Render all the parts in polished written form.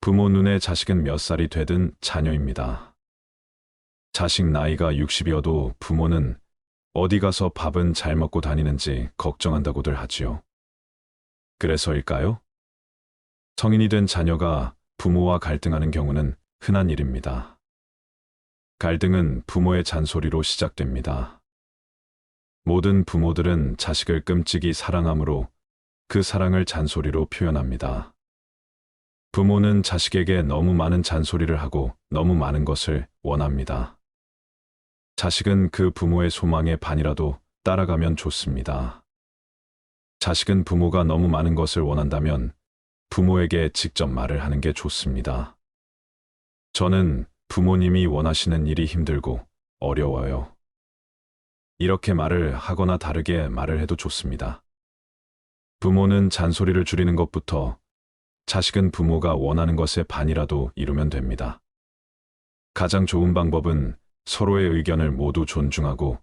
부모 눈에 자식은 몇 살이 되든 자녀입니다. 자식 나이가 60이어도 부모는 어디 가서 밥은 잘 먹고 다니는지 걱정한다고들 하지요. 그래서일까요? 성인이 된 자녀가 부모와 갈등하는 경우는 흔한 일입니다. 갈등은 부모의 잔소리로 시작됩니다. 모든 부모들은 자식을 끔찍이 사랑하므로 그 사랑을 잔소리로 표현합니다. 부모는 자식에게 너무 많은 잔소리를 하고 너무 많은 것을 원합니다. 자식은 그 부모의 소망의 반이라도 따라가면 좋습니다. 자식은 부모가 너무 많은 것을 원한다면 부모에게 직접 말을 하는 게 좋습니다. 저는 부모님이 원하시는 일이 힘들고 어려워요. 이렇게 말을 하거나 다르게 말을 해도 좋습니다. 부모는 잔소리를 줄이는 것부터 자식은 부모가 원하는 것의 반이라도 이루면 됩니다. 가장 좋은 방법은 서로의 의견을 모두 존중하고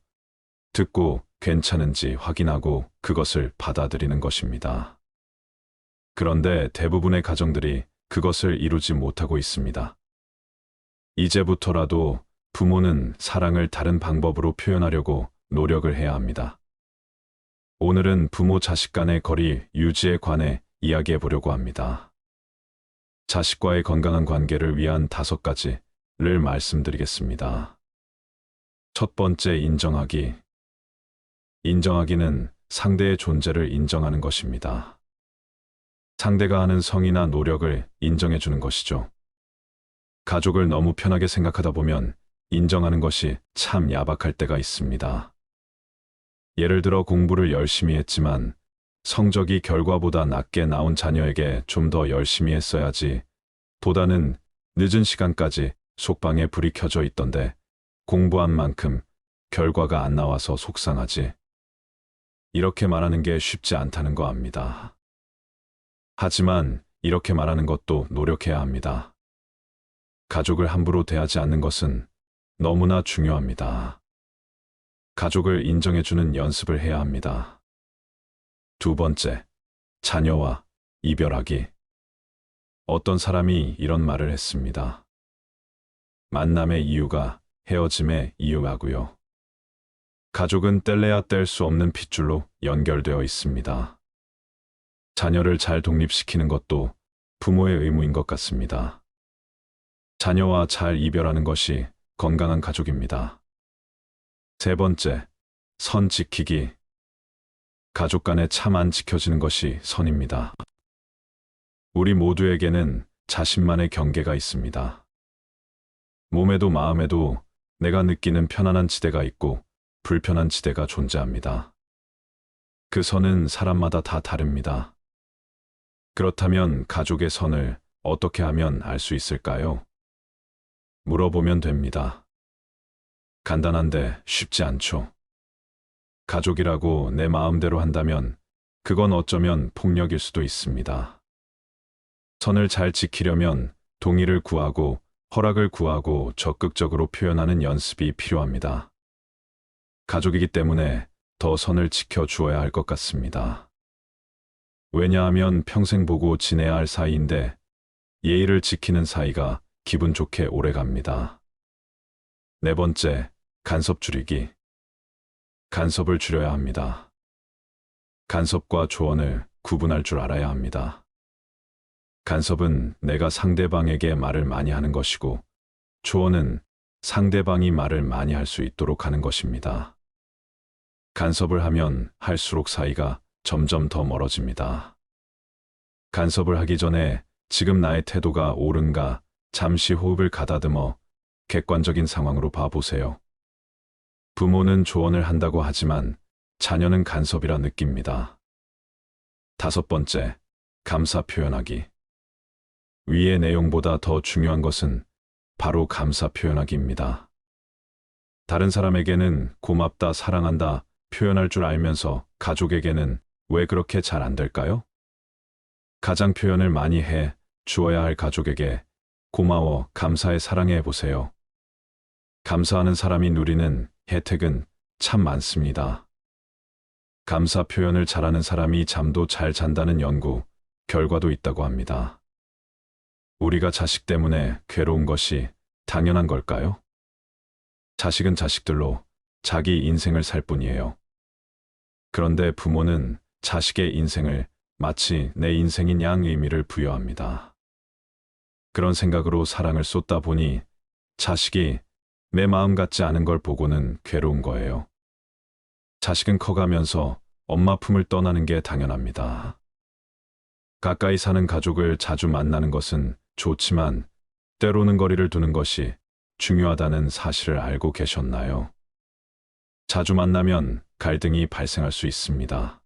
듣고 괜찮은지 확인하고 그것을 받아들이는 것입니다. 그런데 대부분의 가정들이 그것을 이루지 못하고 있습니다. 이제부터라도 부모는 사랑을 다른 방법으로 표현하려고 노력을 해야 합니다. 오늘은 부모 자식 간의 거리 유지에 관해 이야기해 보려고 합니다. 자식과의 건강한 관계를 위한 5가지를 말씀드리겠습니다. 첫 번째, 인정하기. 인정하기는 상대의 존재를 인정하는 것입니다. 상대가 하는 성의나 노력을 인정해 주는 것이죠. 가족을 너무 편하게 생각하다 보면 인정하는 것이 참 야박할 때가 있습니다. 예를 들어 공부를 열심히 했지만 성적이 결과보다 낮게 나온 자녀에게 좀 더 열심히 했어야지 보다는 늦은 시간까지 속방에 불이 켜져 있던데 공부한 만큼 결과가 안 나와서 속상하지. 이렇게 말하는 게 쉽지 않다는 거 압니다. 하지만 이렇게 말하는 것도 노력해야 합니다. 가족을 함부로 대하지 않는 것은 너무나 중요합니다. 가족을 인정해주는 연습을 해야 합니다. 두 번째, 자녀와 이별하기. 어떤 사람이 이런 말을 했습니다. 만남의 이유가 헤어짐의 이유라고요. 가족은 뗄래야 뗄 수 없는 핏줄로 연결되어 있습니다. 자녀를 잘 독립시키는 것도 부모의 의무인 것 같습니다. 자녀와 잘 이별하는 것이 건강한 가족입니다. 세 번째, 선 지키기. 가족 간에 참 안 지켜지는 것이 선입니다. 우리 모두에게는 자신만의 경계가 있습니다. 몸에도 마음에도 내가 느끼는 편안한 지대가 있고 불편한 지대가 존재합니다. 그 선은 사람마다 다 다릅니다. 그렇다면 가족의 선을 어떻게 하면 알 수 있을까요? 물어보면 됩니다. 간단한데 쉽지 않죠. 가족이라고 내 마음대로 한다면 그건 어쩌면 폭력일 수도 있습니다. 선을 잘 지키려면 동의를 구하고 허락을 구하고 적극적으로 표현하는 연습이 필요합니다. 가족이기 때문에 더 선을 지켜주어야 할 것 같습니다. 왜냐하면 평생 보고 지내야 할 사이인데 예의를 지키는 사이가 기분 좋게 오래갑니다. 네 번째, 간섭 줄이기. 간섭을 줄여야 합니다. 간섭과 조언을 구분할 줄 알아야 합니다. 간섭은 내가 상대방에게 말을 많이 하는 것이고, 조언은 상대방이 말을 많이 할 수 있도록 하는 것입니다. 간섭을 하면 할수록 사이가 점점 더 멀어집니다. 간섭을 하기 전에 지금 나의 태도가 옳은가 잠시 호흡을 가다듬어 객관적인 상황으로 봐보세요. 부모는 조언을 한다고 하지만 자녀는 간섭이라 느낍니다. 다섯 번째, 감사 표현하기. 위의 내용보다 더 중요한 것은 바로 감사 표현하기입니다. 다른 사람에게는 고맙다, 사랑한다 표현할 줄 알면서 가족에게는 왜 그렇게 잘 안 될까요? 가장 표현을 많이 해 주어야 할 가족에게 고마워, 감사해, 사랑해 보세요. 감사하는 사람이 누리는 혜택은 참 많습니다. 감사 표현을 잘하는 사람이 잠도 잘 잔다는 연구 결과도 있다고 합니다. 우리가 자식 때문에 괴로운 것이 당연한 걸까요? 자식은 자식들로 자기 인생을 살 뿐이에요. 그런데 부모는 자식의 인생을 마치 내 인생인 양 의미를 부여합니다. 그런 생각으로 사랑을 쏟다 보니 자식이 내 마음 같지 않은 걸 보고는 괴로운 거예요. 자식은 커가면서 엄마 품을 떠나는 게 당연합니다. 가까이 사는 가족을 자주 만나는 것은 좋지만 때로는 거리를 두는 것이 중요하다는 사실을 알고 계셨나요? 자주 만나면 갈등이 발생할 수 있습니다.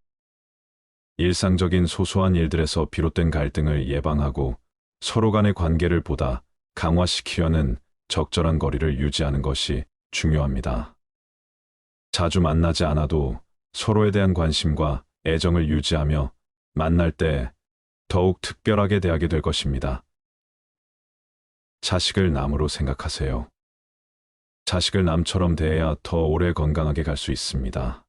일상적인 소소한 일들에서 비롯된 갈등을 예방하고 서로 간의 관계를 보다 강화시키려는 적절한 거리를 유지하는 것이 중요합니다. 자주 만나지 않아도 서로에 대한 관심과 애정을 유지하며 만날 때 더욱 특별하게 대하게 될 것입니다. 자식을 남으로 생각하세요. 자식을 남처럼 대해야 더 오래 건강하게 갈 수 있습니다.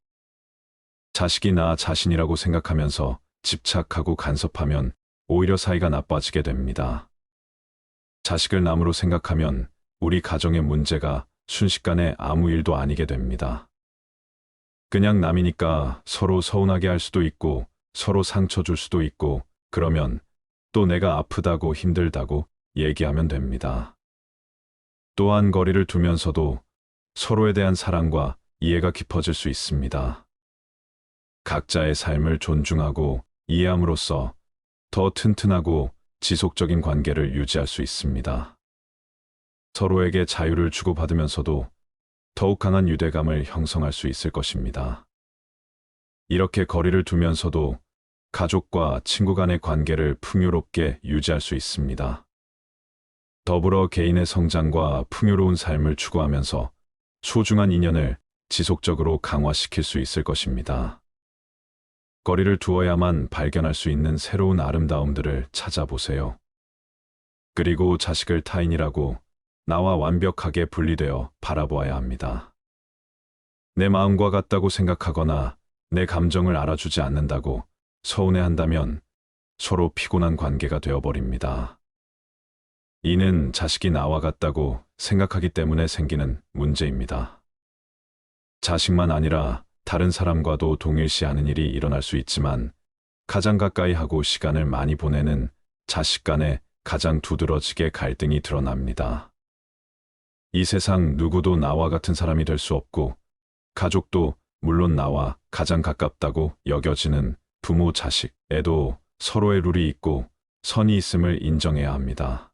자식이 나 자신이라고 생각하면서 집착하고 간섭하면 오히려 사이가 나빠지게 됩니다. 자식을 남으로 생각하면 우리 가정의 문제가 순식간에 아무 일도 아니게 됩니다. 그냥 남이니까 서로 서운하게 할 수도 있고 서로 상처 줄 수도 있고 그러면 또 내가 아프다고 힘들다고 얘기하면 됩니다. 또한 거리를 두면서도 서로에 대한 사랑과 이해가 깊어질 수 있습니다. 각자의 삶을 존중하고 이해함으로써 더 튼튼하고 지속적인 관계를 유지할 수 있습니다. 서로에게 자유를 주고받으면서도 더욱 강한 유대감을 형성할 수 있을 것입니다. 이렇게 거리를 두면서도 가족과 친구 간의 관계를 풍요롭게 유지할 수 있습니다. 더불어 개인의 성장과 풍요로운 삶을 추구하면서 소중한 인연을 지속적으로 강화시킬 수 있을 것입니다. 거리를 두어야만 발견할 수 있는 새로운 아름다움들을 찾아보세요. 그리고 자식을 타인이라고 나와 완벽하게 분리되어 바라보아야 합니다. 내 마음과 같다고 생각하거나 내 감정을 알아주지 않는다고 서운해한다면 서로 피곤한 관계가 되어버립니다. 이는 자식이 나와 같다고 생각하기 때문에 생기는 문제입니다. 자식만 아니라 다른 사람과도 동일시하는 일이 일어날 수 있지만 가장 가까이 하고 시간을 많이 보내는 자식 간에 가장 두드러지게 갈등이 드러납니다. 이 세상 누구도 나와 같은 사람이 될 수 없고 가족도 물론 나와 가장 가깝다고 여겨지는 부모 자식에도 서로의 룰이 있고 선이 있음을 인정해야 합니다.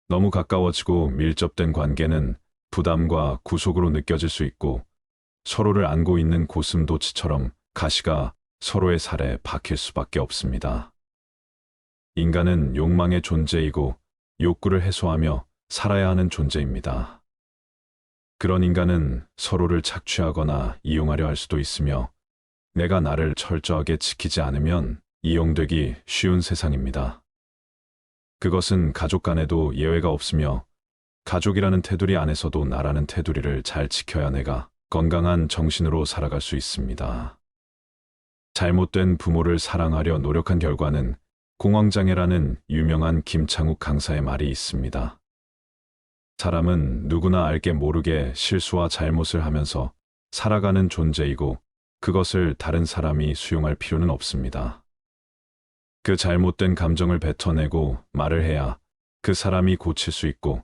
너무 가까워지고 밀접된 관계는 부담과 구속으로 느껴질 수 있고 서로를 안고 있는 고슴도치처럼 가시가 서로의 살에 박힐 수밖에 없습니다. 인간은 욕망의 존재이고 욕구를 해소하며 살아야 하는 존재입니다. 그런 인간은 서로를 착취하거나 이용하려 할 수도 있으며 내가 나를 철저하게 지키지 않으면 이용되기 쉬운 세상입니다. 그것은 가족 간에도 예외가 없으며 가족이라는 테두리 안에서도 나라는 테두리를 잘 지켜야 내가 건강한 정신으로 살아갈 수 있습니다. 잘못된 부모를 사랑하려 노력한 결과는 공황장애라는 유명한 김창욱 강사의 말이 있습니다. 사람은 누구나 알게 모르게 실수와 잘못을 하면서 살아가는 존재이고 그것을 다른 사람이 수용할 필요는 없습니다. 그 잘못된 감정을 뱉어내고 말을 해야 그 사람이 고칠 수 있고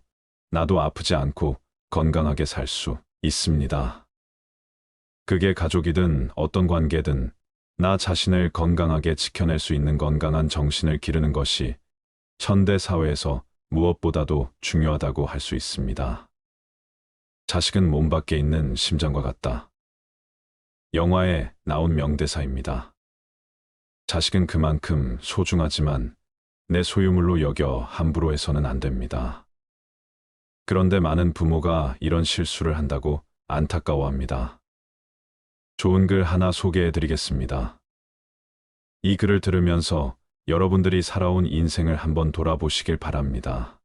나도 아프지 않고 건강하게 살 수 있습니다. 그게 가족이든 어떤 관계든 나 자신을 건강하게 지켜낼 수 있는 건강한 정신을 기르는 것이 현대 사회에서 무엇보다도 중요하다고 할 수 있습니다. 자식은 몸 밖에 있는 심장과 같다. 영화에 나온 명대사입니다. 자식은 그만큼 소중하지만 내 소유물로 여겨 함부로 해서는 안 됩니다. 그런데 많은 부모가 이런 실수를 한다고 안타까워합니다. 좋은 글 하나 소개해 드리겠습니다. 이 글을 들으면서 여러분들이 살아온 인생을 한번 돌아보시길 바랍니다.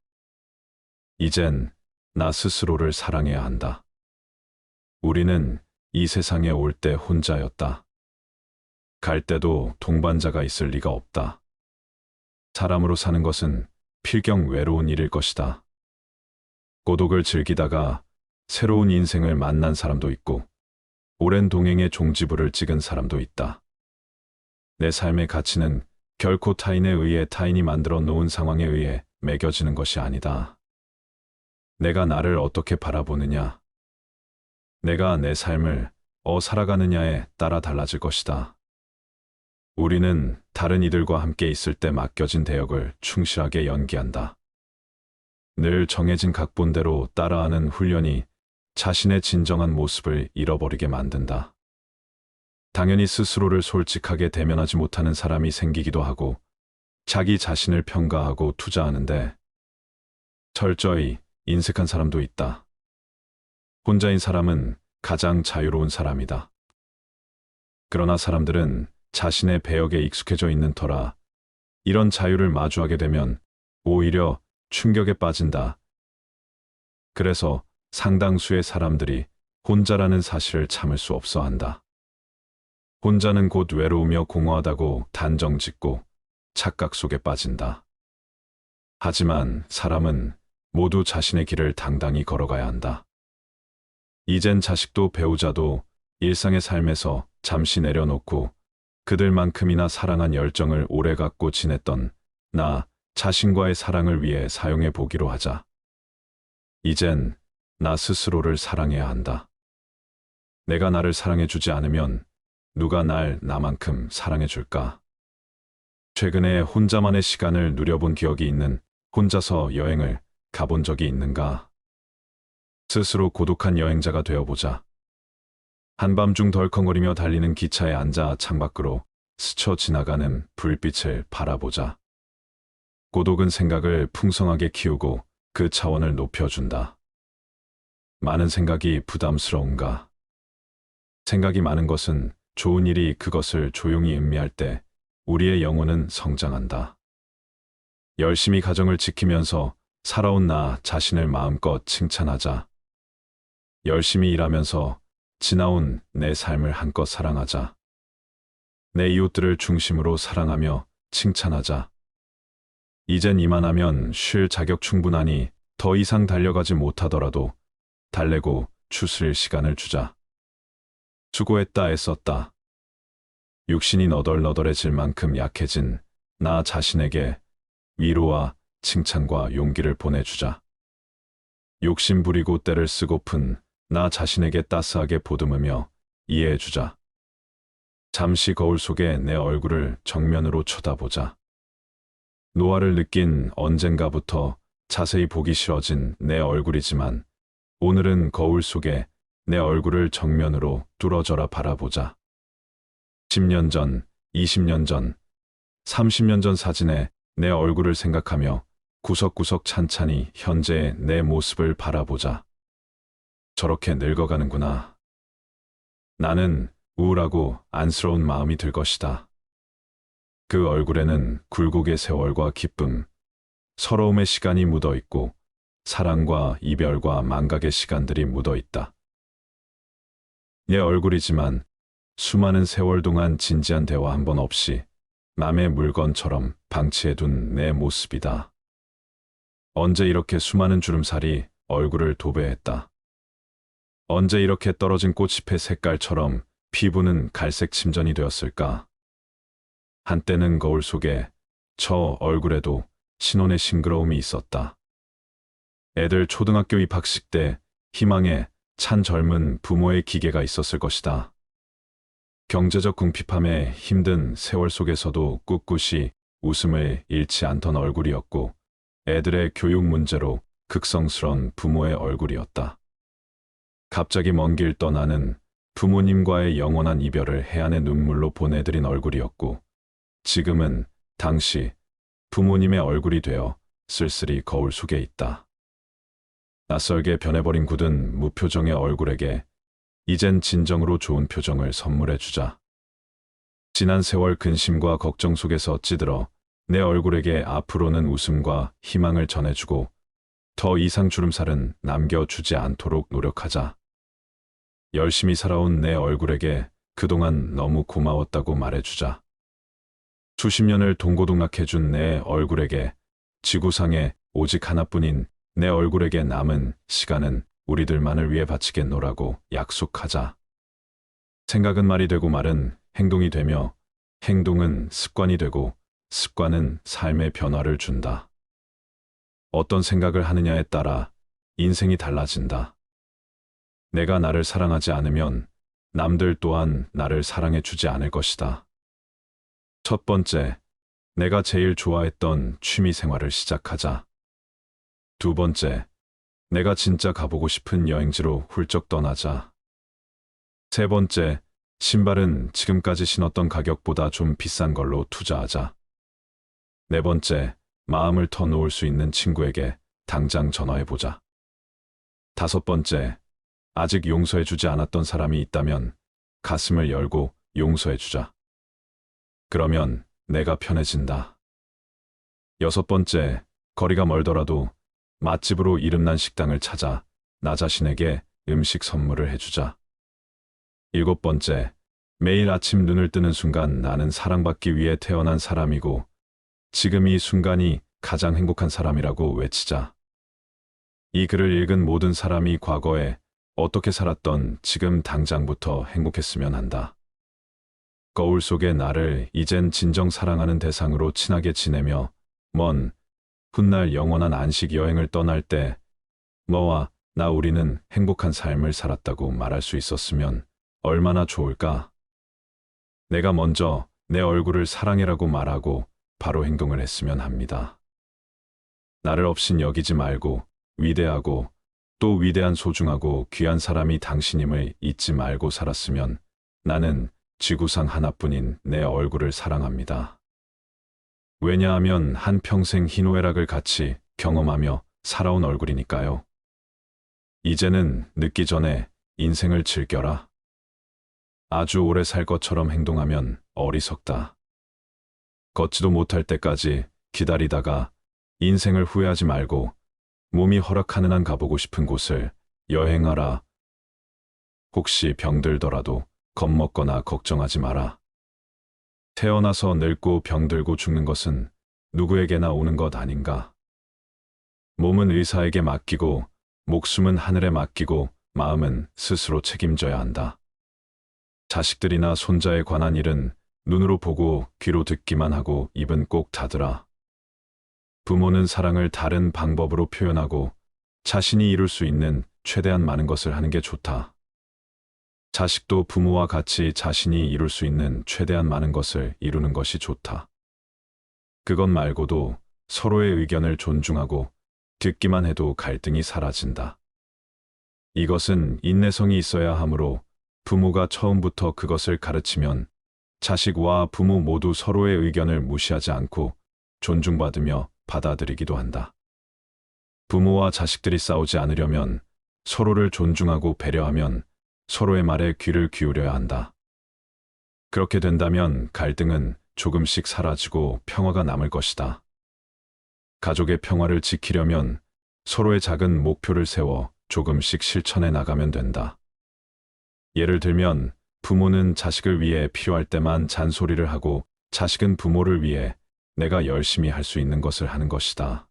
이젠 나 스스로를 사랑해야 한다. 우리는 이 세상에 올 때 혼자였다. 갈 때도 동반자가 있을 리가 없다. 사람으로 사는 것은 필경 외로운 일일 것이다. 고독을 즐기다가 새로운 인생을 만난 사람도 있고, 오랜 동행의 종지부를 찍은 사람도 있다. 내 삶의 가치는 결코 타인에 의해 타인이 만들어 놓은 상황에 의해 매겨지는 것이 아니다. 내가 나를 어떻게 바라보느냐, 내가 내 삶을 살아가느냐에 따라 달라질 것이다. 우리는 다른 이들과 함께 있을 때 맡겨진 대역을 충실하게 연기한다. 늘 정해진 각본대로 따라하는 훈련이 자신의 진정한 모습을 잃어버리게 만든다. 당연히 스스로를 솔직하게 대면하지 못하는 사람이 생기기도 하고, 자기 자신을 평가하고 투자하는데 철저히 인색한 사람도 있다. 혼자인 사람은 가장 자유로운 사람이다. 그러나 사람들은 자신의 배역에 익숙해져 있는 터라 이런 자유를 마주하게 되면 오히려 충격에 빠진다. 그래서 상당수의 사람들이 혼자라는 사실을 참을 수 없어 한다. 혼자는 곧 외로우며 공허하다고 단정짓고 착각 속에 빠진다. 하지만 사람은 모두 자신의 길을 당당히 걸어가야 한다. 이젠 자식도 배우자도 일상의 삶에서 잠시 내려놓고 그들만큼이나 사랑한 열정을 오래 갖고 지냈던 나 자신과의 사랑을 위해 사용해 보기로 하자. 이젠 나 스스로를 사랑해야 한다. 내가 나를 사랑해 주지 않으면 누가 날 나만큼 사랑해 줄까? 최근에 혼자만의 시간을 누려본 기억이 있는 혼자서 여행을 가본 적이 있는가? 스스로 고독한 여행자가 되어보자. 한밤중 덜컹거리며 달리는 기차에 앉아 창밖으로 스쳐 지나가는 불빛을 바라보자. 고독은 생각을 풍성하게 키우고 그 차원을 높여준다. 많은 생각이 부담스러운가? 생각이 많은 것은 좋은 일이 그것을 조용히 음미할 때 우리의 영혼은 성장한다. 열심히 가정을 지키면서 살아온 나 자신을 마음껏 칭찬하자. 열심히 일하면서 지나온 내 삶을 한껏 사랑하자. 내 이웃들을 중심으로 사랑하며 칭찬하자. 이젠 이만하면 쉴 자격 충분하니 더 이상 달려가지 못하더라도 달래고 추스릴 시간을 주자. 수고했다 애썼다. 육신이 너덜너덜해질 만큼 약해진 나 자신에게 위로와 칭찬과 용기를 보내주자. 욕심 부리고 때를 쓰고픈 나 자신에게 따스하게 보듬으며 이해해주자. 잠시 거울 속에 내 얼굴을 정면으로 쳐다보자. 노화를 느낀 언젠가부터 자세히 보기 싫어진 내 얼굴이지만 오늘은 거울 속에 내 얼굴을 정면으로 뚫어져라 바라보자. 10년 전, 20년 전, 30년 전 사진에 내 얼굴을 생각하며 구석구석 찬찬히 현재의 내 모습을 바라보자. 저렇게 늙어가는구나. 나는 우울하고 안쓰러운 마음이 들 것이다. 그 얼굴에는 굴곡의 세월과 기쁨, 서러움의 시간이 묻어 있고 사랑과 이별과 망각의 시간들이 묻어 있다. 내 얼굴이지만 수많은 세월 동안 진지한 대화 한 번 없이 남의 물건처럼 방치해둔 내 모습이다. 언제 이렇게 수많은 주름살이 얼굴을 도배했다. 언제 이렇게 떨어진 꽃잎의 색깔처럼 피부는 갈색 침전이 되었을까? 한때는 거울 속에 저 얼굴에도 신혼의 싱그러움이 있었다. 애들 초등학교 입학식 때 희망에 찬 젊은 부모의 기계가 있었을 것이다. 경제적 궁핍함에 힘든 세월 속에서도 꿋꿋이 웃음을 잃지 않던 얼굴이었고 애들의 교육 문제로 극성스런 부모의 얼굴이었다. 갑자기 먼 길 떠나는 부모님과의 영원한 이별을 해안의 눈물로 보내드린 얼굴이었고 지금은 당시 부모님의 얼굴이 되어 쓸쓸히 거울 속에 있다. 낯설게 변해버린 굳은 무표정의 얼굴에게 이젠 진정으로 좋은 표정을 선물해주자. 지난 세월 근심과 걱정 속에서 찌들어 내 얼굴에게 앞으로는 웃음과 희망을 전해주고 더 이상 주름살은 남겨주지 않도록 노력하자. 열심히 살아온 내 얼굴에게 그동안 너무 고마웠다고 말해주자. 수십 년을 동고동락해준 내 얼굴에게 지구상에 오직 하나뿐인 내 얼굴에게 남은 시간은 우리들만을 위해 바치겠노라고 약속하자. 생각은 말이 되고 말은 행동이 되며 행동은 습관이 되고 습관은 삶의 변화를 준다. 어떤 생각을 하느냐에 따라 인생이 달라진다. 내가 나를 사랑하지 않으면 남들 또한 나를 사랑해 주지 않을 것이다. 첫 번째, 내가 제일 좋아했던 취미 생활을 시작하자. 두 번째, 내가 진짜 가보고 싶은 여행지로 훌쩍 떠나자. 세 번째, 신발은 지금까지 신었던 가격보다 좀 비싼 걸로 투자하자. 네 번째, 마음을 터놓을 수 있는 친구에게 당장 전화해보자. 다섯 번째, 아직 용서해주지 않았던 사람이 있다면 가슴을 열고 용서해주자. 그러면 내가 편해진다. 여섯 번째, 거리가 멀더라도 맛집으로 이름난 식당을 찾아 나 자신에게 음식 선물을 해주자. 일곱 번째, 매일 아침 눈을 뜨는 순간 나는 사랑받기 위해 태어난 사람이고 지금 이 순간이 가장 행복한 사람이라고 외치자. 이 글을 읽은 모든 사람이 과거에 어떻게 살았던 지금 당장부터 행복했으면 한다. 거울 속의 나를 이젠 진정 사랑하는 대상으로 친하게 지내며 먼 훗날 영원한 안식 여행을 떠날 때 너와 나 우리는 행복한 삶을 살았다고 말할 수 있었으면 얼마나 좋을까? 내가 먼저 내 얼굴을 사랑해라고 말하고 바로 행동을 했으면 합니다. 나를 없인 여기지 말고 위대하고 또 위대한 소중하고 귀한 사람이 당신임을 잊지 말고 살았으면 나는 지구상 하나뿐인 내 얼굴을 사랑합니다. 왜냐하면 한평생 희노애락을 같이 경험하며 살아온 얼굴이니까요. 이제는 늦기 전에 인생을 즐겨라. 아주 오래 살 것처럼 행동하면 어리석다. 걷지도 못할 때까지 기다리다가 인생을 후회하지 말고 몸이 허락하는 한 가보고 싶은 곳을 여행하라. 혹시 병들더라도 겁먹거나 걱정하지 마라. 태어나서 늙고 병들고 죽는 것은 누구에게나 오는 것 아닌가. 몸은 의사에게 맡기고 목숨은 하늘에 맡기고 마음은 스스로 책임져야 한다. 자식들이나 손자에 관한 일은 눈으로 보고 귀로 듣기만 하고 입은 꼭 닫으라. 부모는 사랑을 다른 방법으로 표현하고 자신이 이룰 수 있는 최대한 많은 것을 하는 게 좋다. 자식도 부모와 같이 자신이 이룰 수 있는 최대한 많은 것을 이루는 것이 좋다. 그것 말고도 서로의 의견을 존중하고 듣기만 해도 갈등이 사라진다. 이것은 인내성이 있어야 하므로 부모가 처음부터 그것을 가르치면 자식과 부모 모두 서로의 의견을 무시하지 않고 존중받으며 받아들이기도 한다. 부모와 자식들이 싸우지 않으려면 서로를 존중하고 배려하면 서로의 말에 귀를 기울여야 한다. 그렇게 된다면 갈등은 조금씩 사라지고 평화가 남을 것이다. 가족의 평화를 지키려면 서로의 작은 목표를 세워 조금씩 실천해 나가면 된다. 예를 들면 부모는 자식을 위해 필요할 때만 잔소리를 하고 자식은 부모를 위해 내가 열심히 할 수 있는 것을 하는 것이다.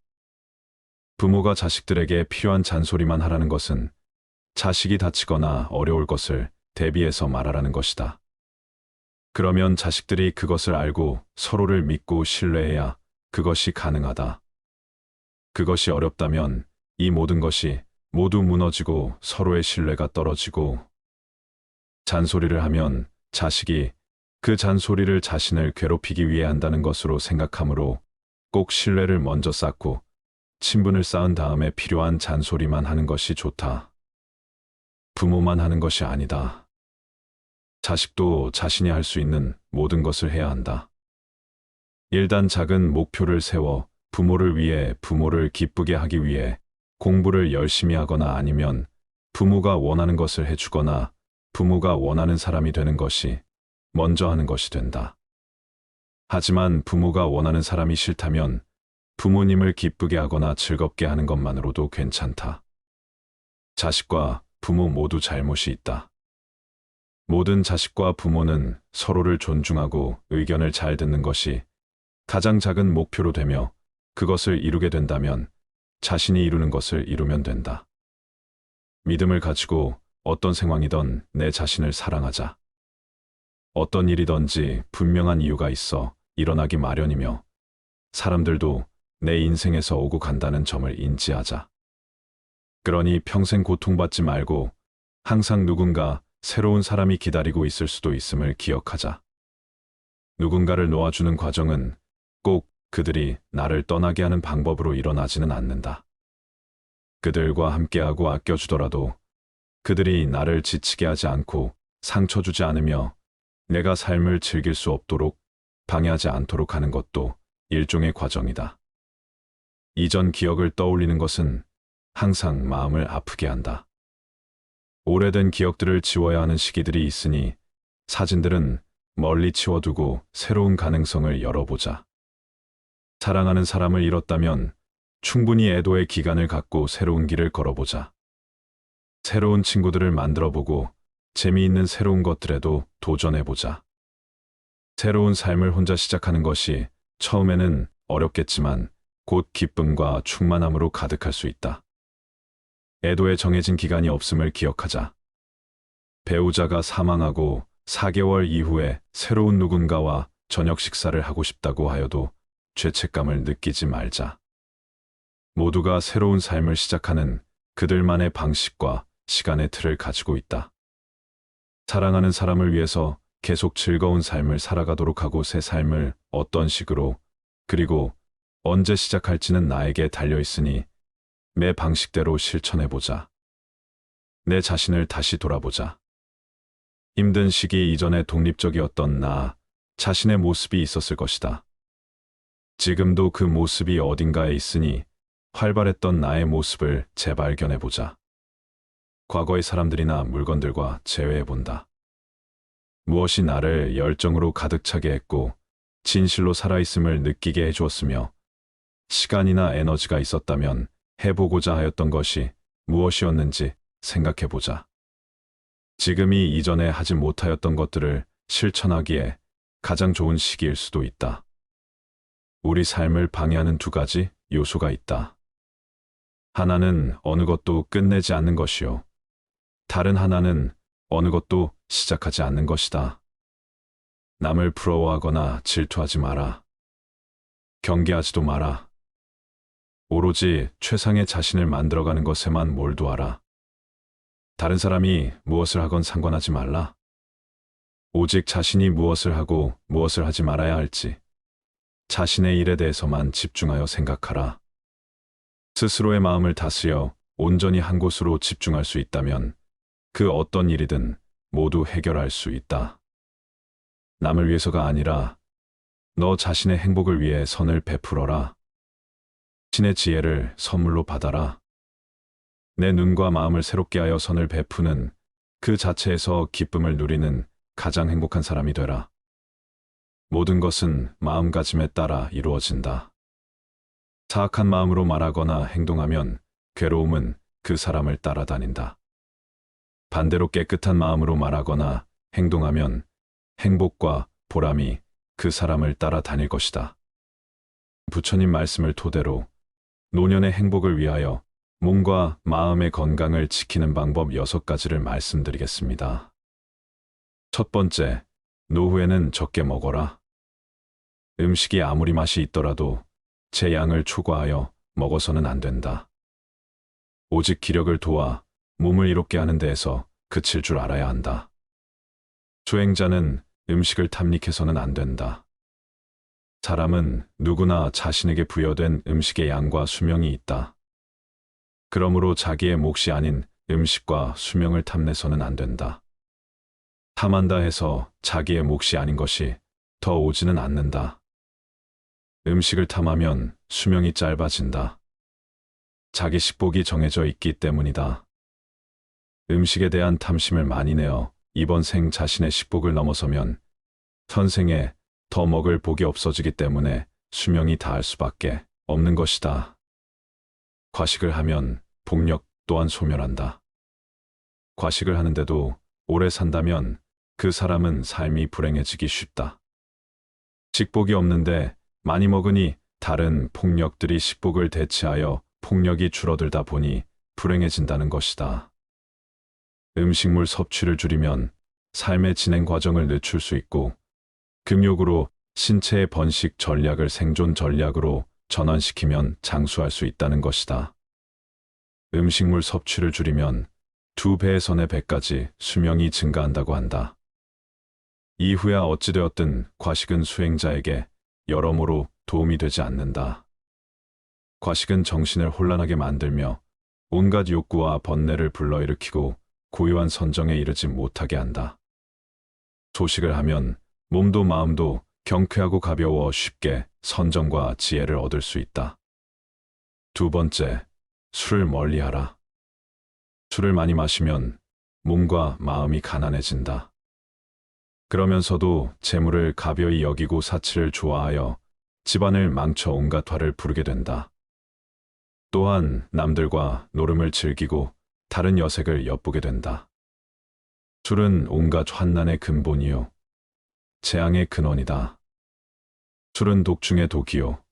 부모가 자식들에게 필요한 잔소리만 하라는 것은 자식이 다치거나 어려울 것을 대비해서 말하라는 것이다. 그러면 자식들이 그것을 알고 서로를 믿고 신뢰해야 그것이 가능하다. 그것이 어렵다면 이 모든 것이 모두 무너지고 서로의 신뢰가 떨어지고 잔소리를 하면 자식이 그 잔소리를 자신을 괴롭히기 위해 한다는 것으로 생각하므로 꼭 신뢰를 먼저 쌓고 친분을 쌓은 다음에 필요한 잔소리만 하는 것이 좋다. 부모만 하는 것이 아니다. 자식도 자신이 할 수 있는 모든 것을 해야 한다. 일단 작은 목표를 세워 부모를 위해 부모를 기쁘게 하기 위해 공부를 열심히 하거나 아니면 부모가 원하는 것을 해주거나 부모가 원하는 사람이 되는 것이 먼저 하는 것이 된다. 하지만 부모가 원하는 사람이 싫다면 부모님을 기쁘게 하거나 즐겁게 하는 것만으로도 괜찮다. 자식과 부모 모두 잘못이 있다. 모든 자식과 부모는 서로를 존중하고 의견을 잘 듣는 것이 가장 작은 목표로 되며 그것을 이루게 된다면 자신이 이루는 것을 이루면 된다. 믿음을 가지고 어떤 상황이든 내 자신을 사랑하자. 어떤 일이든지 분명한 이유가 있어 일어나기 마련이며 사람들도 내 인생에서 오고 간다는 점을 인지하자. 그러니 평생 고통받지 말고 항상 누군가 새로운 사람이 기다리고 있을 수도 있음을 기억하자. 누군가를 놓아주는 과정은 꼭 그들이 나를 떠나게 하는 방법으로 일어나지는 않는다. 그들과 함께하고 아껴주더라도 그들이 나를 지치게 하지 않고 상처 주지 않으며 내가 삶을 즐길 수 없도록 방해하지 않도록 하는 것도 일종의 과정이다. 이전 기억을 떠올리는 것은 항상 마음을 아프게 한다. 오래된 기억들을 지워야 하는 시기들이 있으니 사진들은 멀리 치워두고 새로운 가능성을 열어보자. 사랑하는 사람을 잃었다면 충분히 애도의 기간을 갖고 새로운 길을 걸어보자. 새로운 친구들을 만들어보고 재미있는 새로운 것들에도 도전해보자. 새로운 삶을 혼자 시작하는 것이 처음에는 어렵겠지만 곧 기쁨과 충만함으로 가득할 수 있다. 애도에 정해진 기간이 없음을 기억하자. 배우자가 사망하고 4개월 이후에 새로운 누군가와 저녁 식사를 하고 싶다고 하여도 죄책감을 느끼지 말자. 모두가 새로운 삶을 시작하는 그들만의 방식과 시간의 틀을 가지고 있다. 사랑하는 사람을 위해서 계속 즐거운 삶을 살아가도록 하고 새 삶을 어떤 식으로 그리고 언제 시작할지는 나에게 달려있으니 내 방식대로 실천해보자. 내 자신을 다시 돌아보자. 힘든 시기 이전에 독립적이었던 나 자신의 모습이 있었을 것이다. 지금도 그 모습이 어딘가에 있으니 활발했던 나의 모습을 재발견해보자. 과거의 사람들이나 물건들과 제외해본다. 무엇이 나를 열정으로 가득 차게 했고 진실로 살아있음을 느끼게 해주었으며 시간이나 에너지가 있었다면 해보고자 하였던 것이 무엇이었는지 생각해보자. 지금이 이전에 하지 못하였던 것들을 실천하기에 가장 좋은 시기일 수도 있다. 우리 삶을 방해하는 두 가지 요소가 있다. 하나는 어느 것도 끝내지 않는 것이요. 다른 하나는 어느 것도 시작하지 않는 것이다. 남을 부러워하거나 질투하지 마라. 경계하지도 마라. 오로지 최상의 자신을 만들어가는 것에만 몰두하라. 다른 사람이 무엇을 하건 상관하지 말라. 오직 자신이 무엇을 하고 무엇을 하지 말아야 할지 자신의 일에 대해서만 집중하여 생각하라. 스스로의 마음을 다스려 온전히 한 곳으로 집중할 수 있다면 그 어떤 일이든 모두 해결할 수 있다. 남을 위해서가 아니라 너 자신의 행복을 위해 선을 베풀어라. 신의 지혜를 선물로 받아라. 내 눈과 마음을 새롭게 하여 선을 베푸는 그 자체에서 기쁨을 누리는 가장 행복한 사람이 되라. 모든 것은 마음가짐에 따라 이루어진다. 사악한 마음으로 말하거나 행동하면 괴로움은 그 사람을 따라다닌다. 반대로 깨끗한 마음으로 말하거나 행동하면 행복과 보람이 그 사람을 따라다닐 것이다. 부처님 말씀을 토대로 노년의 행복을 위하여 몸과 마음의 건강을 지키는 방법 6가지를 말씀드리겠습니다. 첫 번째, 노후에는 적게 먹어라. 음식이 아무리 맛이 있더라도 제 양을 초과하여 먹어서는 안 된다. 오직 기력을 도와 몸을 이롭게 하는 데에서 그칠 줄 알아야 한다. 수행자는 음식을 탐닉해서는 안 된다. 사람은 누구나 자신에게 부여된 음식의 양과 수명이 있다. 그러므로 자기의 몫이 아닌 음식과 수명을 탐내서는 안 된다. 탐한다 해서 자기의 몫이 아닌 것이 더 오지는 않는다. 음식을 탐하면 수명이 짧아진다. 자기 식복이 정해져 있기 때문이다. 음식에 대한 탐심을 많이 내어 이번 생 자신의 식복을 넘어서면 현생에 더 먹을 복이 없어지기 때문에 수명이 다할 수밖에 없는 것이다. 과식을 하면 복력 또한 소멸한다. 과식을 하는데도 오래 산다면 그 사람은 삶이 불행해지기 쉽다. 식복이 없는데 많이 먹으니 다른 폭력들이 식복을 대체하여 폭력이 줄어들다 보니 불행해진다는 것이다. 음식물 섭취를 줄이면 삶의 진행 과정을 늦출 수 있고, 금욕으로 신체의 번식 전략을 생존 전략으로 전환시키면 장수할 수 있다는 것이다. 음식물 섭취를 줄이면 2배에서 4배까지 수명이 증가한다고 한다. 이후야 어찌되었든 과식은 수행자에게 여러모로 도움이 되지 않는다. 과식은 정신을 혼란하게 만들며 온갖 욕구와 번뇌를 불러일으키고 고요한 선정에 이르지 못하게 한다. 소식을 하면 몸도 마음도 경쾌하고 가벼워 쉽게 선정과 지혜를 얻을 수 있다. 2번째, 술을 멀리하라. 술을 많이 마시면 몸과 마음이 가난해진다. 그러면서도 재물을 가벼이 여기고 사치를 좋아하여 집안을 망쳐 온갖 화를 부르게 된다. 또한 남들과 노름을 즐기고 다른 여색을 엿보게 된다. 술은 온갖 환난의 근본이요, 재앙의 근원이다. 술은 독 중의 독이요,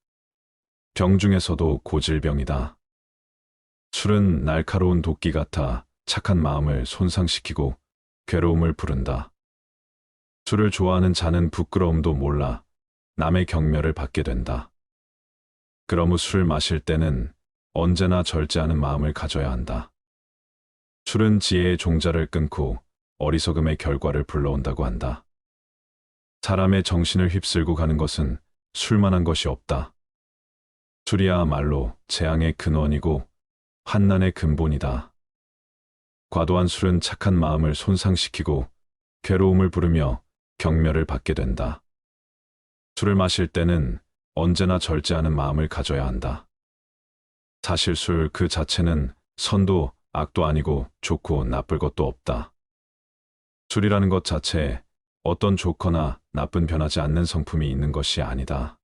병 중에서도 고질병이다. 술은 날카로운 도끼 같아 착한 마음을 손상시키고 괴로움을 부른다. 술을 좋아하는 자는 부끄러움도 몰라 남의 경멸을 받게 된다. 그러므 술을 마실 때는 언제나 절제하는 마음을 가져야 한다. 술은 지혜의 종자를 끊고 어리석음의 결과를 불러온다고 한다. 사람의 정신을 휩쓸고 가는 것은 술만한 것이 없다. 술이야말로 재앙의 근원이고 환난의 근본이다. 과도한 술은 착한 마음을 손상시키고 괴로움을 부르며 경멸을 받게 된다. 술을 마실 때는 언제나 절제하는 마음을 가져야 한다. 사실 술 그 자체는 선도 악도 아니고 좋고 나쁠 것도 없다. 술이라는 것 자체에 어떤 좋거나 나쁜 변하지 않는 성품이 있는 것이 아니다.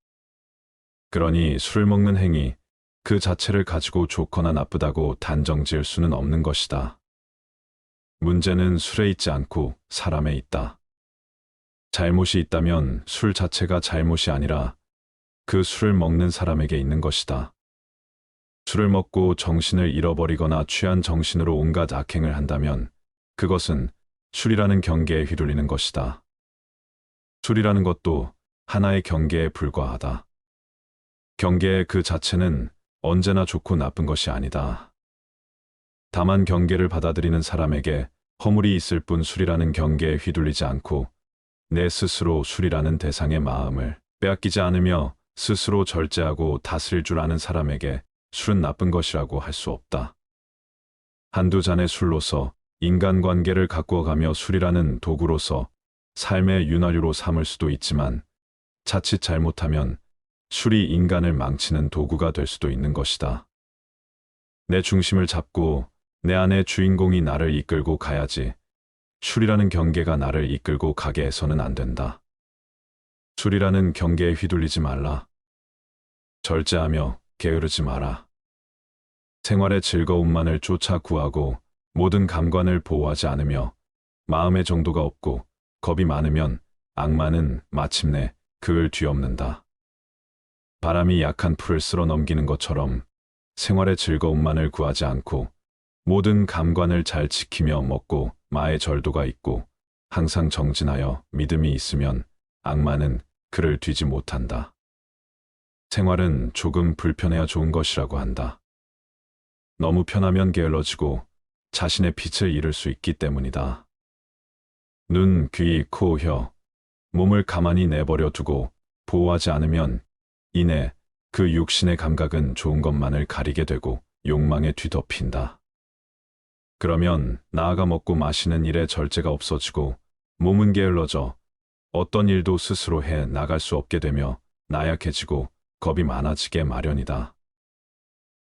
그러니 술을 먹는 행위 그 자체를 가지고 좋거나 나쁘다고 단정 지을 수는 없는 것이다. 문제는 술에 있지 않고 사람에 있다. 잘못이 있다면 술 자체가 잘못이 아니라 그 술을 먹는 사람에게 있는 것이다. 술을 먹고 정신을 잃어버리거나 취한 정신으로 온갖 악행을 한다면 그것은 술이라는 경계에 휘둘리는 것이다. 술이라는 것도 하나의 경계에 불과하다. 경계의 그 자체는 언제나 좋고 나쁜 것이 아니다. 다만 경계를 받아들이는 사람에게 허물이 있을 뿐 술이라는 경계에 휘둘리지 않고 내 스스로 술이라는 대상의 마음을 빼앗기지 않으며 스스로 절제하고 다스릴 줄 아는 사람에게 술은 나쁜 것이라고 할 수 없다. 한두 잔의 술로서 인간관계를 가꾸어가며 술이라는 도구로서 삶의 윤활유로 삼을 수도 있지만 자칫 잘못하면 술이 인간을 망치는 도구가 될 수도 있는 것이다. 내 중심을 잡고 내 안의 주인공이 나를 이끌고 가야지 술이라는 경계가 나를 이끌고 가게 해서는 안 된다. 술이라는 경계에 휘둘리지 말라. 절제하며 게으르지 마라. 생활의 즐거움만을 쫓아 구하고 모든 감관을 보호하지 않으며 마음의 정도가 없고 겁이 많으면 악마는 마침내 그을 뒤엎는다. 바람이 약한 풀을 쓸어 넘기는 것처럼 생활의 즐거움만을 구하지 않고 모든 감관을 잘 지키며 먹고 마의 절도가 있고 항상 정진하여 믿음이 있으면 악마는 그를 뒤지 못한다. 생활은 조금 불편해야 좋은 것이라고 한다. 너무 편하면 게을러지고 자신의 빛을 잃을 수 있기 때문이다. 눈, 귀, 코, 혀, 몸을 가만히 내버려 두고 보호하지 않으면 이내 그 육신의 감각은 좋은 것만을 가리게 되고 욕망에 뒤덮인다. 그러면 나아가 먹고 마시는 일에 절제가 없어지고 몸은 게을러져 어떤 일도 스스로 해 나갈 수 없게 되며 나약해지고 겁이 많아지게 마련이다.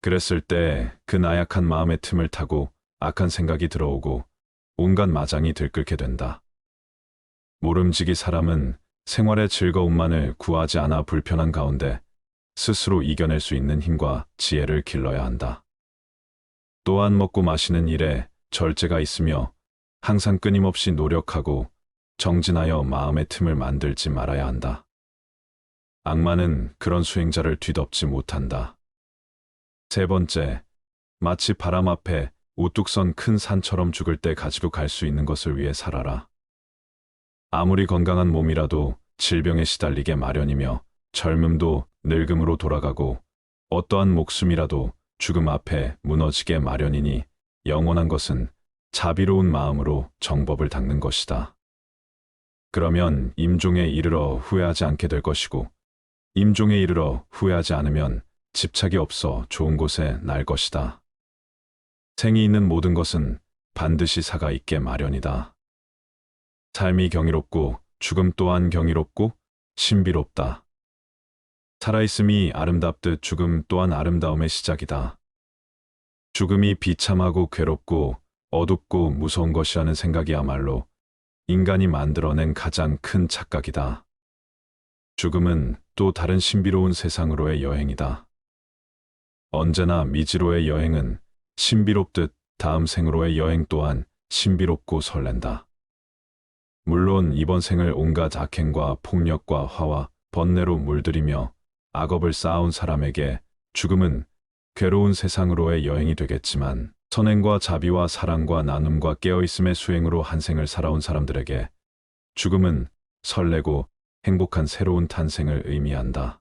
그랬을 때 그 나약한 마음의 틈을 타고 악한 생각이 들어오고 온갖 마장이 들끓게 된다. 모름지기 사람은 생활의 즐거움만을 구하지 않아 불편한 가운데 스스로 이겨낼 수 있는 힘과 지혜를 길러야 한다. 또한 먹고 마시는 일에 절제가 있으며 항상 끊임없이 노력하고 정진하여 마음의 틈을 만들지 말아야 한다. 악마는 그런 수행자를 뒤덮지 못한다. 세 번째, 마치 바람 앞에 우뚝 선 큰 산처럼 죽을 때 가지고 갈 수 있는 것을 위해 살아라. 아무리 건강한 몸이라도 질병에 시달리게 마련이며 젊음도 늙음으로 돌아가고 어떠한 목숨이라도 죽음 앞에 무너지게 마련이니 영원한 것은 자비로운 마음으로 정법을 닦는 것이다. 그러면 임종에 이르러 후회하지 않게 될 것이고 임종에 이르러 후회하지 않으면 집착이 없어 좋은 곳에 날 것이다. 생이 있는 모든 것은 반드시 사가 있게 마련이다. 삶이 경이롭고 죽음 또한 경이롭고 신비롭다. 살아있음이 아름답듯 죽음 또한 아름다움의 시작이다. 죽음이 비참하고 괴롭고 어둡고 무서운 것이라는 생각이야말로 인간이 만들어낸 가장 큰 착각이다. 죽음은 또 다른 신비로운 세상으로의 여행이다. 언제나 미지로의 여행은 신비롭듯 다음 생으로의 여행 또한 신비롭고 설렌다. 물론 이번 생을 온갖 악행과 폭력과 화와 번뇌로 물들이며 악업을 쌓아온 사람에게 죽음은 괴로운 세상으로의 여행이 되겠지만 선행과 자비와 사랑과 나눔과 깨어있음의 수행으로 한 생을 살아온 사람들에게 죽음은 설레고 행복한 새로운 탄생을 의미한다.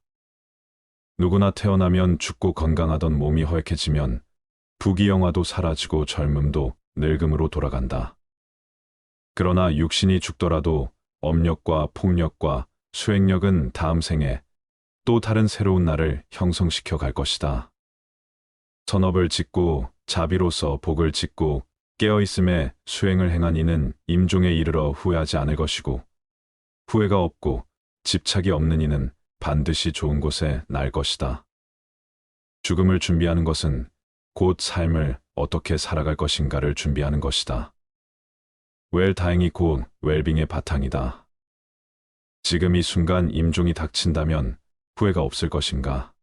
누구나 태어나면 죽고 건강하던 몸이 허약해지면 부귀영화도 사라지고 젊음도 늙음으로 돌아간다. 그러나 육신이 죽더라도 업력과 폭력과 수행력은 다음 생에 또 다른 새로운 나를 형성시켜 갈 것이다. 선업을 짓고 자비로서 복을 짓고 깨어있음에 수행을 행한 이는 임종에 이르러 후회하지 않을 것이고 후회가 없고 집착이 없는 이는 반드시 좋은 곳에 날 것이다. 죽음을 준비하는 것은 곧 삶을 어떻게 살아갈 것인가를 준비하는 것이다. 웰다잉이 곧 웰빙의 바탕이다. 지금 이 순간 임종이 닥친다면 후회가 없을 것인가?